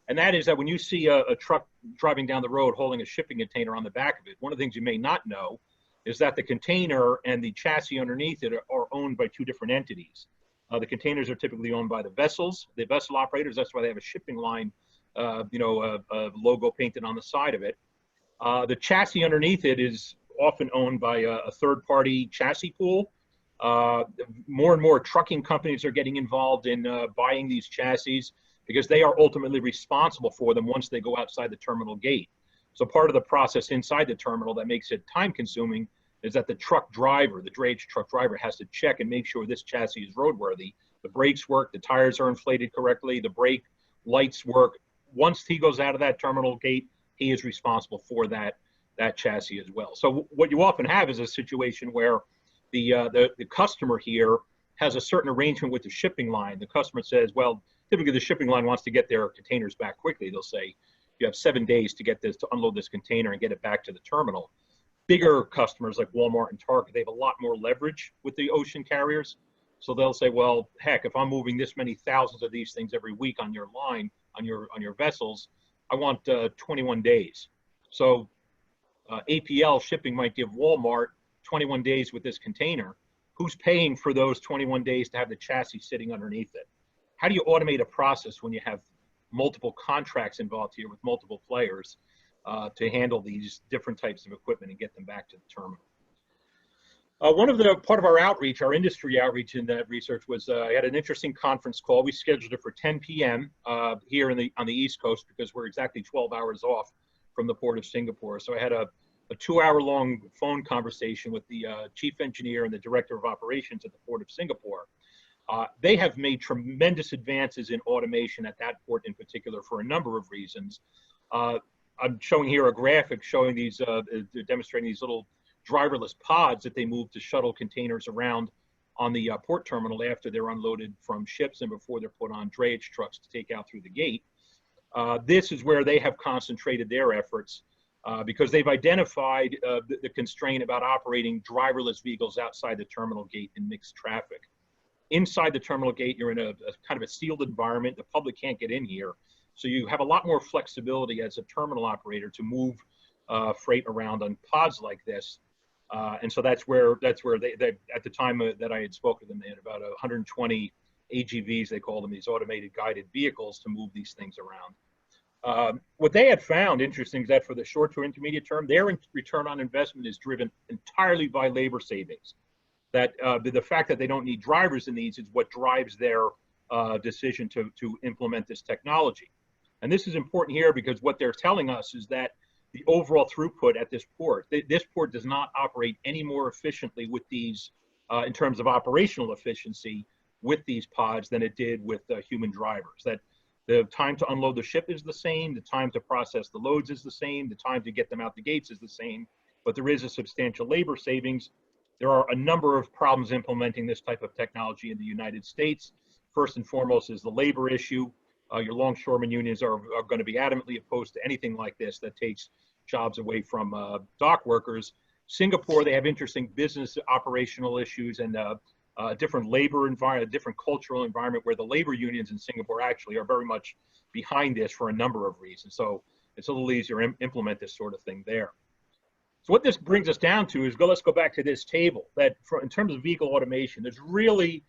And that is that when you see a truck driving down the road holding a shipping container on the back of it, one of the things you may not know is that the container and the chassis underneath it are owned by two different entities. The containers are typically owned by the vessels, the vessel operators. That's why they have a shipping line, a logo painted on the side of it. The chassis underneath it is often owned by a third-party chassis pool. More and more trucking companies are getting involved in buying these chassis because they are ultimately responsible for them once they go outside the terminal gate. So part of the process inside the terminal that makes it time-consuming is that the truck driver, the drayage truck driver, has to check and make sure this chassis is roadworthy. The brakes work, the tires are inflated correctly, the brake lights work. Once he goes out of that terminal gate, he is responsible for that chassis as well. So what you often have is a situation where the customer here has a certain arrangement with the shipping line. The customer says, well, typically the shipping line wants to get their containers back quickly. They'll say, you have 7 days to get this, to unload this container and get it back to the terminal. Bigger customers like Walmart and Target, they have a lot more leverage with the ocean carriers. So they'll say, well, heck, if I'm moving this many thousands of these things every week on your line, on your vessels, I want 21 days. So APL shipping might give Walmart 21 days with this container. Who's paying for those 21 days to have the chassis sitting underneath it? How do you automate a process when you have multiple contracts involved here with multiple players to handle these different types of equipment and get them back to the terminal? Part of our outreach, our industry outreach in that research was I had an interesting conference call. We scheduled it for 10 p.m. Here on the East Coast because we're exactly 12 hours off from the Port of Singapore. So I had a 2-hour-long phone conversation with the chief engineer and the director of operations at the Port of Singapore. They have made tremendous advances in automation at that port in particular for a number of reasons. I'm showing here a graphic showing these, demonstrating these little driverless pods that they move to shuttle containers around on the port terminal after they're unloaded from ships and before they're put on drayage trucks to take out through the gate. This is where they have concentrated their efforts because they've identified the constraint about operating driverless vehicles outside the terminal gate in mixed traffic. Inside the terminal gate, you're in a kind of a sealed environment. The public can't get in here. So you have a lot more flexibility as a terminal operator to move freight around on pods like this. And so that's where they at the time that I had spoken to them, they had about 120 AGVs, they call them, these automated guided vehicles to move these things around. What they had found interesting is that for the short to intermediate term, their return on investment is driven entirely by labor savings. That the fact that they don't need drivers in these is what drives their decision to implement this technology. And this is important here because what they're telling us is that the overall throughput at this port does not operate any more efficiently with these, in terms of operational efficiency, with these pods than it did with human drivers. That the time to unload the ship is the same, the time to process the loads is the same, the time to get them out the gates is the same, but there is a substantial labor savings. There are a number of problems implementing this type of technology in the United States. First and foremost is the labor issue. Your longshoremen unions are going to be adamantly opposed to anything like this that takes jobs away from dock workers. Singapore, they have interesting business operational issues and different labor environment, different cultural environment where the labor unions in Singapore actually are very much behind this for a number of reasons. So it's a little easier to implement this sort of thing there. So what this brings us down to is let's go back to this table that in terms of vehicle automation, there's really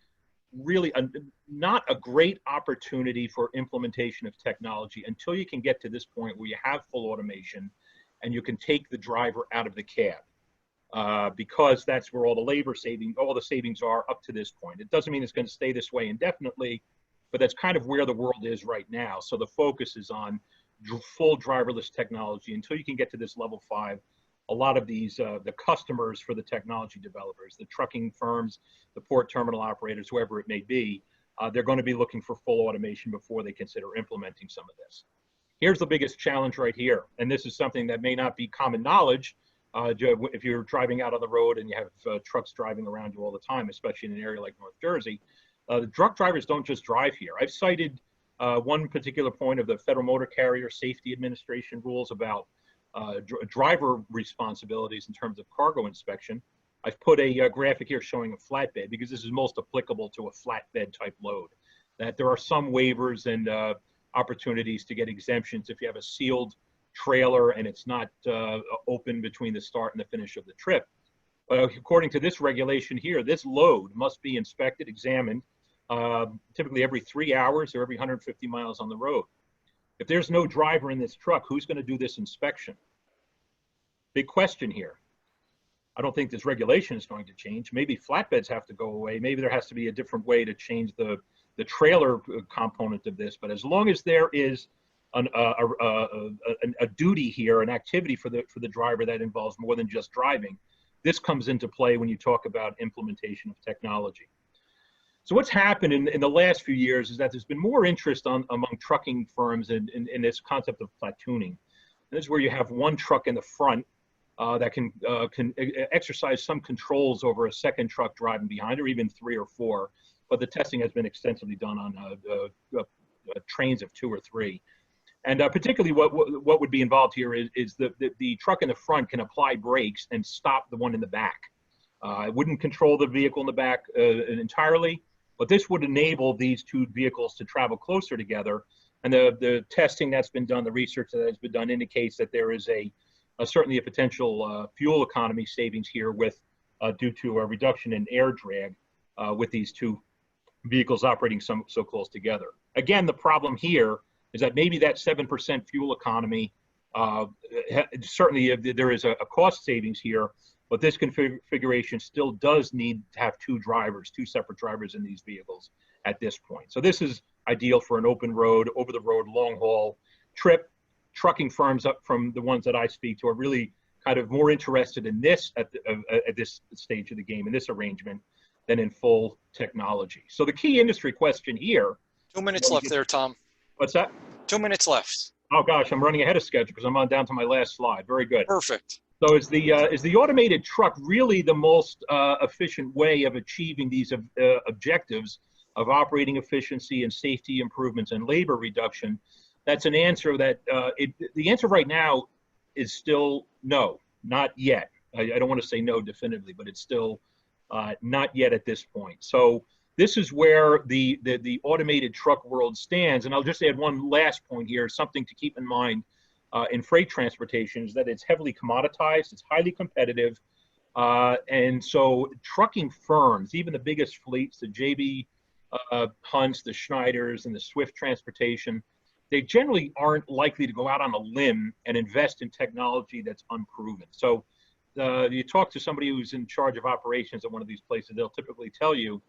not a great opportunity for implementation of technology until you can get to this point where you have full automation and you can take the driver out of the cab because that's where all the savings are up to this point. It doesn't mean it's going to stay this way indefinitely, but that's kind of where the world is right now. So the focus is on full driverless technology until you can get to this level 5. A lot of these, the customers for the technology developers, the trucking firms, the port terminal operators, whoever it may be, they're going to be looking for full automation before they consider implementing some of this. Here's the biggest challenge right here, and this is something that may not be common knowledge if you're driving out on the road and you have trucks driving around you all the time, especially in an area like North Jersey. The truck drivers don't just drive here. I've cited one particular point of the Federal Motor Carrier Safety Administration rules about driver responsibilities in terms of cargo inspection. I've put a graphic here showing a flatbed because this is most applicable to a flatbed type load. That there are some waivers and opportunities to get exemptions if you have a sealed trailer and it's not open between the start and the finish of the trip. According to this regulation here, this load must be inspected, examined, typically every 3 hours or every 150 miles on the road. If there's no driver in this truck, who's going to do this inspection? Big question here. I don't think this regulation is going to change. Maybe flatbeds have to go away. Maybe there has to be a different way to change the trailer component of this. But as long as there is a duty here, an activity for the driver that involves more than just driving, this comes into play when you talk about implementation of technology. So what's happened in the last few years is that there's been more interest among trucking firms in this concept of platooning. And this is where you have one truck in the front that can exercise some controls over a second truck driving behind, or even 3 or 4. But the testing has been extensively done on trains of 2 or 3. And particularly what would be involved here is the truck in the front can apply brakes and stop the one in the back. It wouldn't control the vehicle in the back entirely, but this would enable these two vehicles to travel closer together. And the testing that's been done, the research that has been done indicates that there is certainly a potential fuel economy savings here with due to a reduction in air drag with these two vehicles operating so close together. Again, the problem here is that maybe that 7% fuel economy, certainly there is a cost savings here, but this configuration still does need to have two separate drivers in these vehicles at this point. So this is ideal for an open road, over the road, long haul trip. Trucking firms up from the ones that I speak to are really kind of more interested in this at this stage of the game, in this arrangement, than in full technology. So the key industry question here. 2 minutes left there, Tom. What's that? 2 minutes left. Oh gosh, I'm running ahead of schedule because I'm down to my last slide. Very good. Perfect. So is the automated truck really the most efficient way of achieving these objectives of operating efficiency and safety improvements and labor reduction? That's an answer that the answer right now is still no, not yet. I don't want to say no definitively, but it's still not yet at this point. So this is where the automated truck world stands. And I'll just add one last point here, something to keep in mind in freight transportation is that it's heavily commoditized, it's highly competitive. And so trucking firms, even the biggest fleets, the JB Hunts, the Schneiders, and the Swift Transportation, they generally aren't likely to go out on a limb and invest in technology that's unproven. So you talk to somebody who's in charge of operations at one of these places, they'll typically tell you,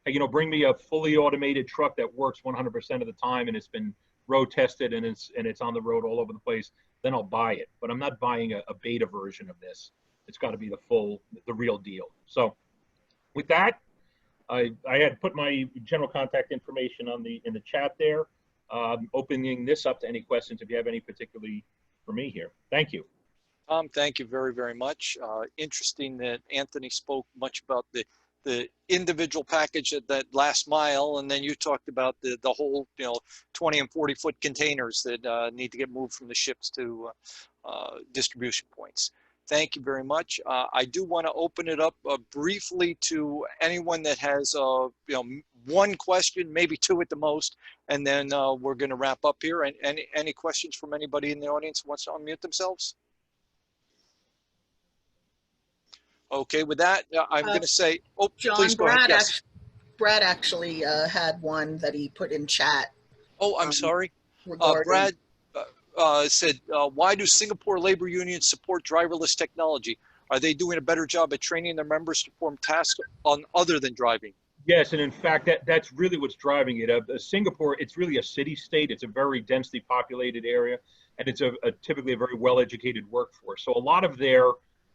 hey, bring me a fully automated truck that works 100% of the time and it's been road tested and it's on the road all over the place, then I'll buy it. But I'm not buying a beta version of this. It's got to be the real deal. So with that, I had put my general contact information in the chat there. Opening this up to any questions if you have any particularly for me here. Thank you. Tom, thank you very, very much. Interesting that Anthony spoke much about the individual package at that last mile, and then you talked about the whole 20 and 40 foot containers that need to get moved from the ships to distribution points. Thank you very much. I do want to open it up briefly to anyone that has one question, maybe two at the most, and then we're going to wrap up here. And any questions from anybody in the audience who wants to unmute themselves? Okay, with that, I'm going to say, John, please go ahead. Yes. Brad actually had one that he put in chat. Oh, I'm sorry. Brad said, why do Singapore labor unions support driverless technology? Are they doing a better job at training their members to perform tasks on other than driving? Yes, and in fact, that's really what's driving it. Singapore, it's really a city-state. It's a very densely populated area, and it's typically a very well-educated workforce. So a lot of their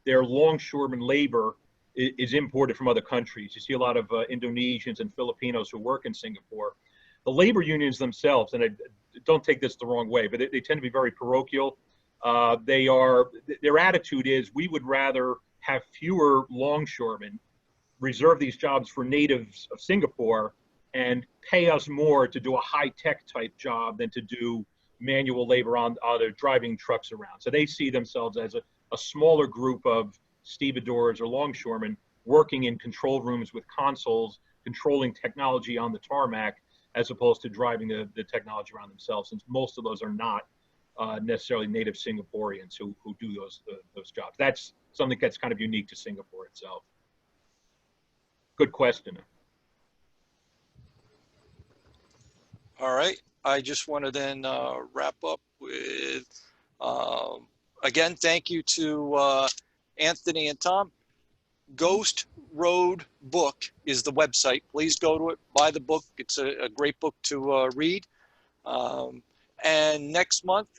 longshoreman labor is imported from other countries. You see a lot of Indonesians and Filipinos who work in Singapore. The labor unions themselves, and I don't take this the wrong way, but they tend to be very parochial. Their attitude is, we would rather have fewer longshoremen, reserve these jobs for natives of Singapore, and pay us more to do a high-tech type job than to do manual labor on other driving trucks around. So they see themselves as a smaller group of stevedores or longshoremen working in control rooms with consoles, controlling technology on the tarmac, as opposed to driving the technology around themselves, since most of those are not necessarily native Singaporeans who do those jobs. That's something that's kind of unique to Singapore itself. Good question. All right. I just want to then wrap up with, again, thank you to Anthony and Tom. Ghost Road Book is the website. Please go to it, buy the book. It's a great book to read. And next month,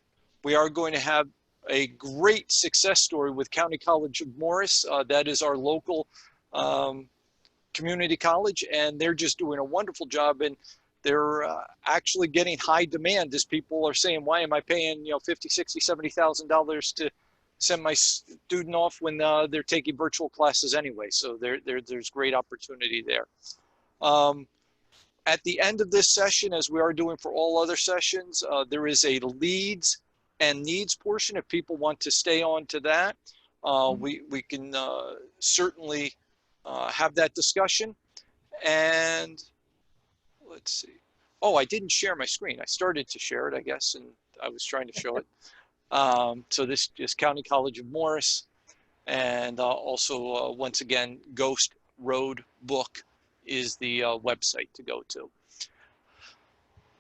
we are going to have a great success story with County College of Morris. That is our local community college, and they're just doing a wonderful job, and they're actually getting high demand as people are saying, why am I paying $50,000, $60,000, $70,000 to send my student off when they're taking virtual classes anyway? So there's great opportunity there. At the end of this session, as we are doing for all other sessions, there is a leads and needs portion. If people want to stay on to that, we can certainly have that discussion. And let's see. Oh, I didn't share my screen. I started to share it, I guess, and I was trying to show it. So this is County College of Morris. And also, once again, Ghost Road Book is the website to go to.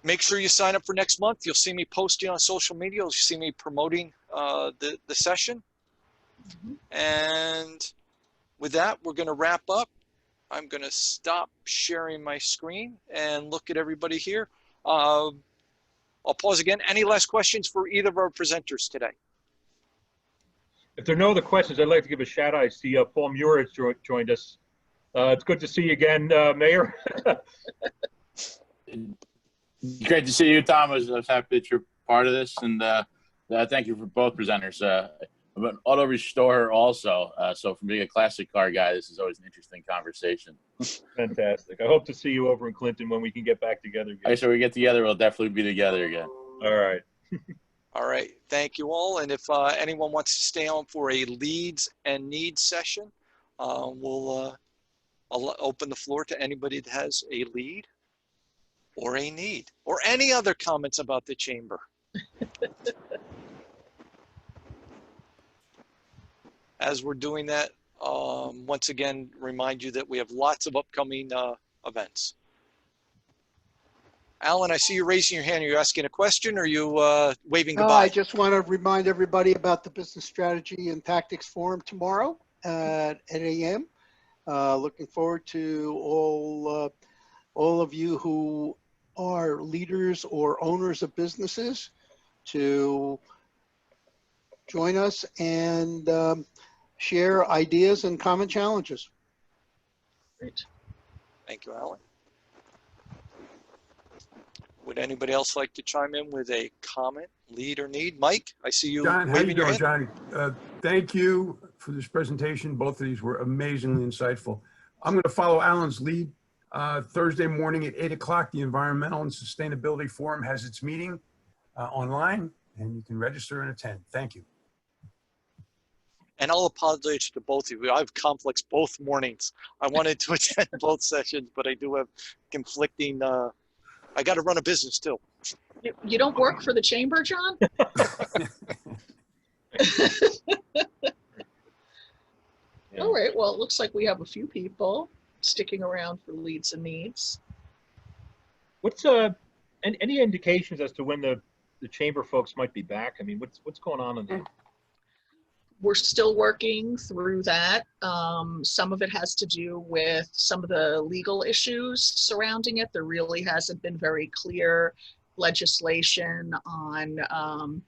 Make sure you sign up for next month. You'll see me posting on social media. You'll see me promoting the session. And with that, we're going to wrap up. I'm going to stop sharing my screen and look at everybody here. I'll pause again. Any last questions for either of our presenters today? If there are no other questions, I'd like to give a shout out. I see Paul Muir has joined us. It's good to see you again, Mayor. Great to see you, Tom. I was happy that you're part of this, and thank you for both presenters. I'm an auto restorer also, so from being a classic car guy, this is always an interesting conversation. Fantastic. I hope to see you over in Clinton when we can get back together again. So we get together, we'll definitely be together again. All right. All right. Thank you all. And if anyone wants to stay on for a leads and needs session, I'll open the floor to anybody that has a lead or a need or any other comments about the chamber. As we're doing that, once again, remind you that we have lots of upcoming events. Alan, I see you raising your hand. Are you asking a question or are you waving goodbye? I just want to remind everybody about the Business Strategy and Tactics Forum tomorrow at 8 a.m. Looking forward to all of you who are leaders or owners of businesses to join us and share ideas and common challenges. Great. Thank you, Alan. Would anybody else like to chime in with a comment, lead, or need? Mike, I see you John, how you waving your doing, hand. Johnny? Thank you for this presentation. Both of these were amazingly insightful. I'm going to follow Alan's lead. Thursday morning at 8 o'clock, the Environmental and Sustainability Forum has its meeting online, and you can register and attend. Thank you. And I'll apologize to both of you. I have conflicts both mornings. I wanted to attend both sessions, but I do have conflicting. I got to run a business too. You don't work for the chamber, John? All right, well, it looks like we have a few people sticking around for leads and needs. What's any indications as to when the chamber folks might be back? I mean, what's going on in there? We're still working through that. Some of it has to do with some of the legal issues surrounding it. There really hasn't been very clear legislation on,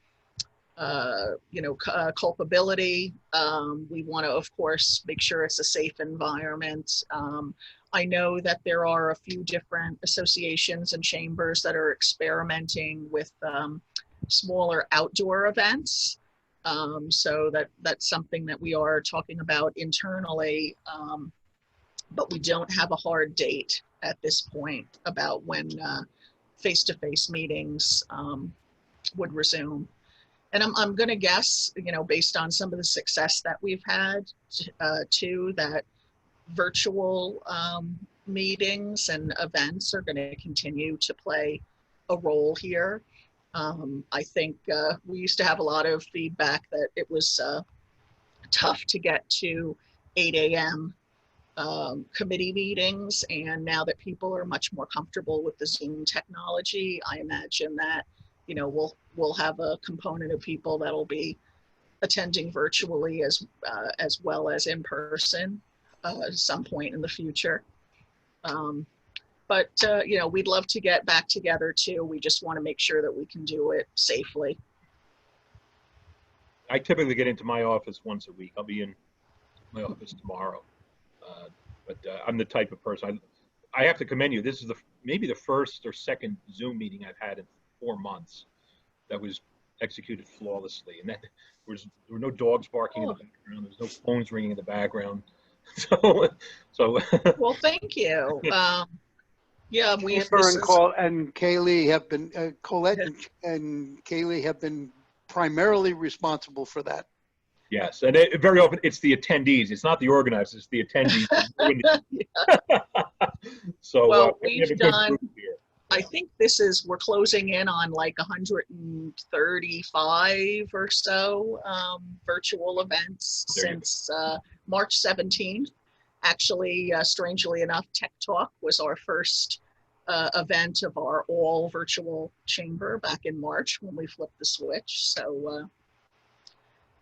culpability. We want to, of course, make sure it's a safe environment. I know that there are a few different associations and chambers that are experimenting with smaller outdoor events. So that's something that we are talking about internally, but we don't have a hard date at this point about when face-to-face meetings would resume. And I'm going to guess, based on some of the success that we've had too, that virtual meetings and events are going to continue to play a role here. I think we used to have a lot of feedback that it was tough to get to 8 a.m. Committee meetings, and now that people are much more comfortable with the Zoom technology, I imagine that we'll have a component of people that'll be attending virtually as well as in person at some point in the future. But we'd love to get back together too. We just want to make sure that we can do it safely. I typically get into my office once a week. I'll be in my office tomorrow. But I'm the type of person, I have to commend you. This is maybe the first or second Zoom meeting I've had in 4 months that was executed flawlessly. And that there were no dogs barking in the background. There was no phones ringing in the background. So Well, thank you. Yeah, Amber and Cole and Kaylee have been Colette and Kaylee have been primarily responsible for that. Yes, and very often it's the attendees. It's not the organizers. It's the attendees. So well, we have a we've good done. group here. I think we're closing in on like 135 or so virtual events since March 17th. Actually, strangely enough, Tech Talk was our first event of our all virtual chamber back in March when we flipped the switch. So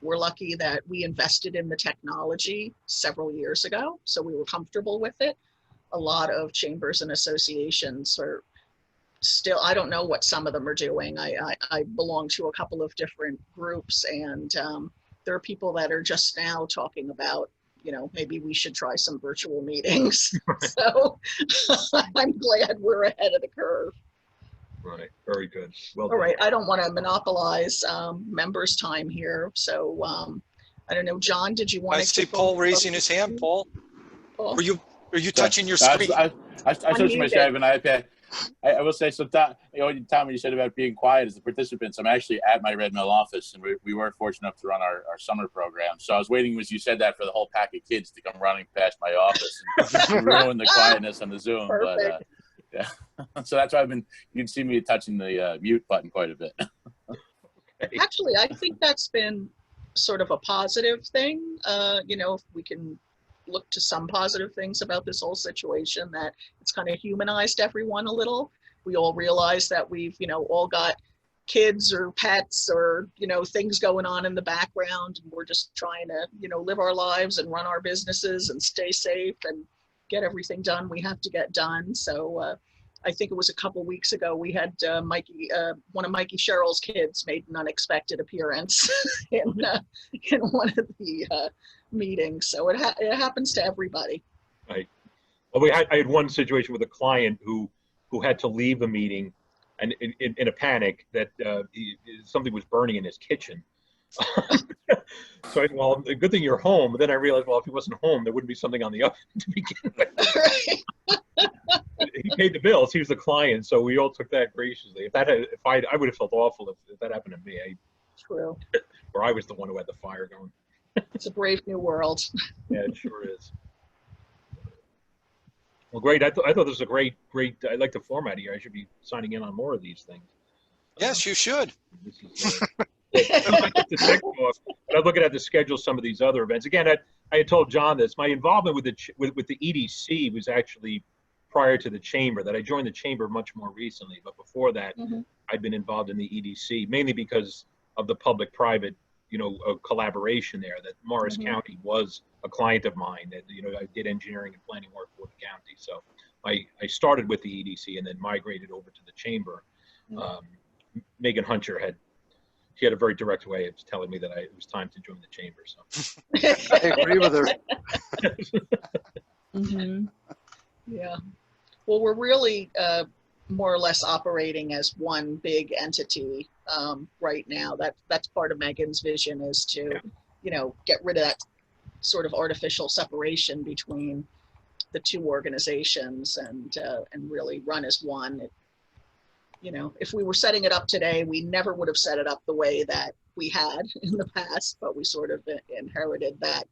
we're lucky that we invested in the technology several years ago, so we were comfortable with it. A lot of chambers and associations are still, I don't know what some of them are doing. I belong to a couple of different groups, and there are people that are just now talking about, maybe we should try some virtual meetings. So I'm glad we're ahead of the curve. Right, very good. Well All right, I don't want to monopolize members' time here. So I don't know, John, did you want to? I see Paul raising his hand. Paul, are you touching your screen? I touched my screen, iPad. I will say, so Tom, Tom, you said about being quiet as the participants, I'm actually at my Red Mill office, and we were fortunate enough to run our summer program. So I was waiting, as you said that, for the whole pack of kids to come running past my office and ruin the quietness on the Zoom. Perfect. But yeah, so that's why you can see me touching the mute button quite a bit. Actually, I think that's been sort of a positive thing. If we can look to some positive things about this whole situation, that it's kind of humanized everyone a little. We all realize that we've, all got kids or pets or, things going on in the background, and we're just trying to, live our lives and run our businesses and stay safe and get everything done we have to get done. So I think it was a couple weeks ago, we had Mikey, one of Mikey Sherrill's kids made an unexpected appearance in one of the meetings. So it happens to everybody. Right. Well, I had one situation with a client who had to leave a meeting, and in a panic that something was burning in his kitchen. So I said, well, good thing you're home. But then I realized, well, if he wasn't home, there wouldn't be something on the oven to begin with. He paid the bills. He was the client, so we all took that graciously. I would have felt awful if that happened to me. True. Or I was the one who had the fire going. It's a brave new world. Yeah, it sure is. Well, great. I thought this was a great. I like the format here. I should be signing in on more of these things. Yes, you should. This is, I'm looking at the schedule, some of these other events. Again, I had told John this. My involvement with the EDC was actually prior to the chamber. That I joined the chamber much more recently, but before that, I'd been involved in the EDC mainly because of the public-private, collaboration there. That Morris County was a client of mine. That I did engineering and planning work for the county. So I started with the EDC and then migrated over to the chamber. Megan Hunter had a very direct way of telling me that it was time to join the chamber. So I agree with her. Yeah. Well, we're really more or less operating as one big entity right now. That's part of Megan's vision, is to, get rid of that sort of artificial separation between the two organizations and really run as one. If we were setting it up today, we never would have set it up the way that we had in the past, but we sort of inherited that,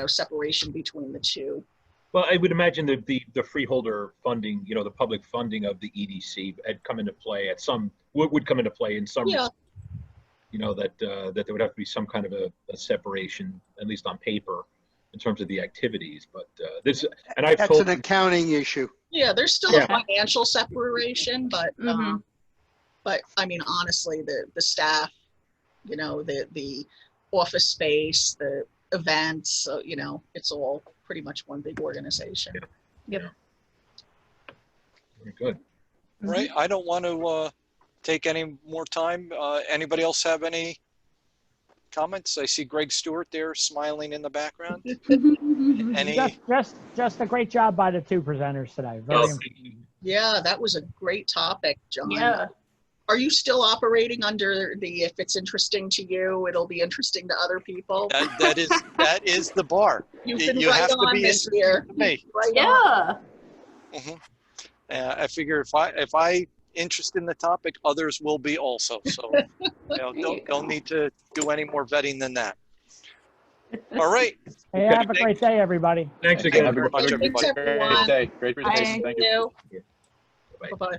separation between the two. Well, I would imagine that the freeholder funding, the public funding of the EDC had come into play would come into play in some, that there would have to be some kind of a separation, at least on paper, in terms of the activities. But that's an accounting issue. Yeah, there's still a financial separation, but I mean, honestly, the staff, the office space, the events, it's all pretty much one big organization. Yep. Very good. Right. I don't want to take any more time. Anybody else have any comments? I see Greg Stewart there smiling in the background. Just a great job by the two presenters today. Yeah, that was a great topic, John. Yeah. Are you still operating under the, if it's interesting to you, it'll be interesting to other people? That is the bar. You've been you right have to on be this year. to me. Right Yeah. on. I figure if I interested in the topic, others will be also. So don't need to do any more vetting than that. All right. Hey, have a great day, everybody. Thanks Thank again. you very much, Thanks, everybody. everyone. Great day. Great presentation. Thank Thank you. you. Bye-bye.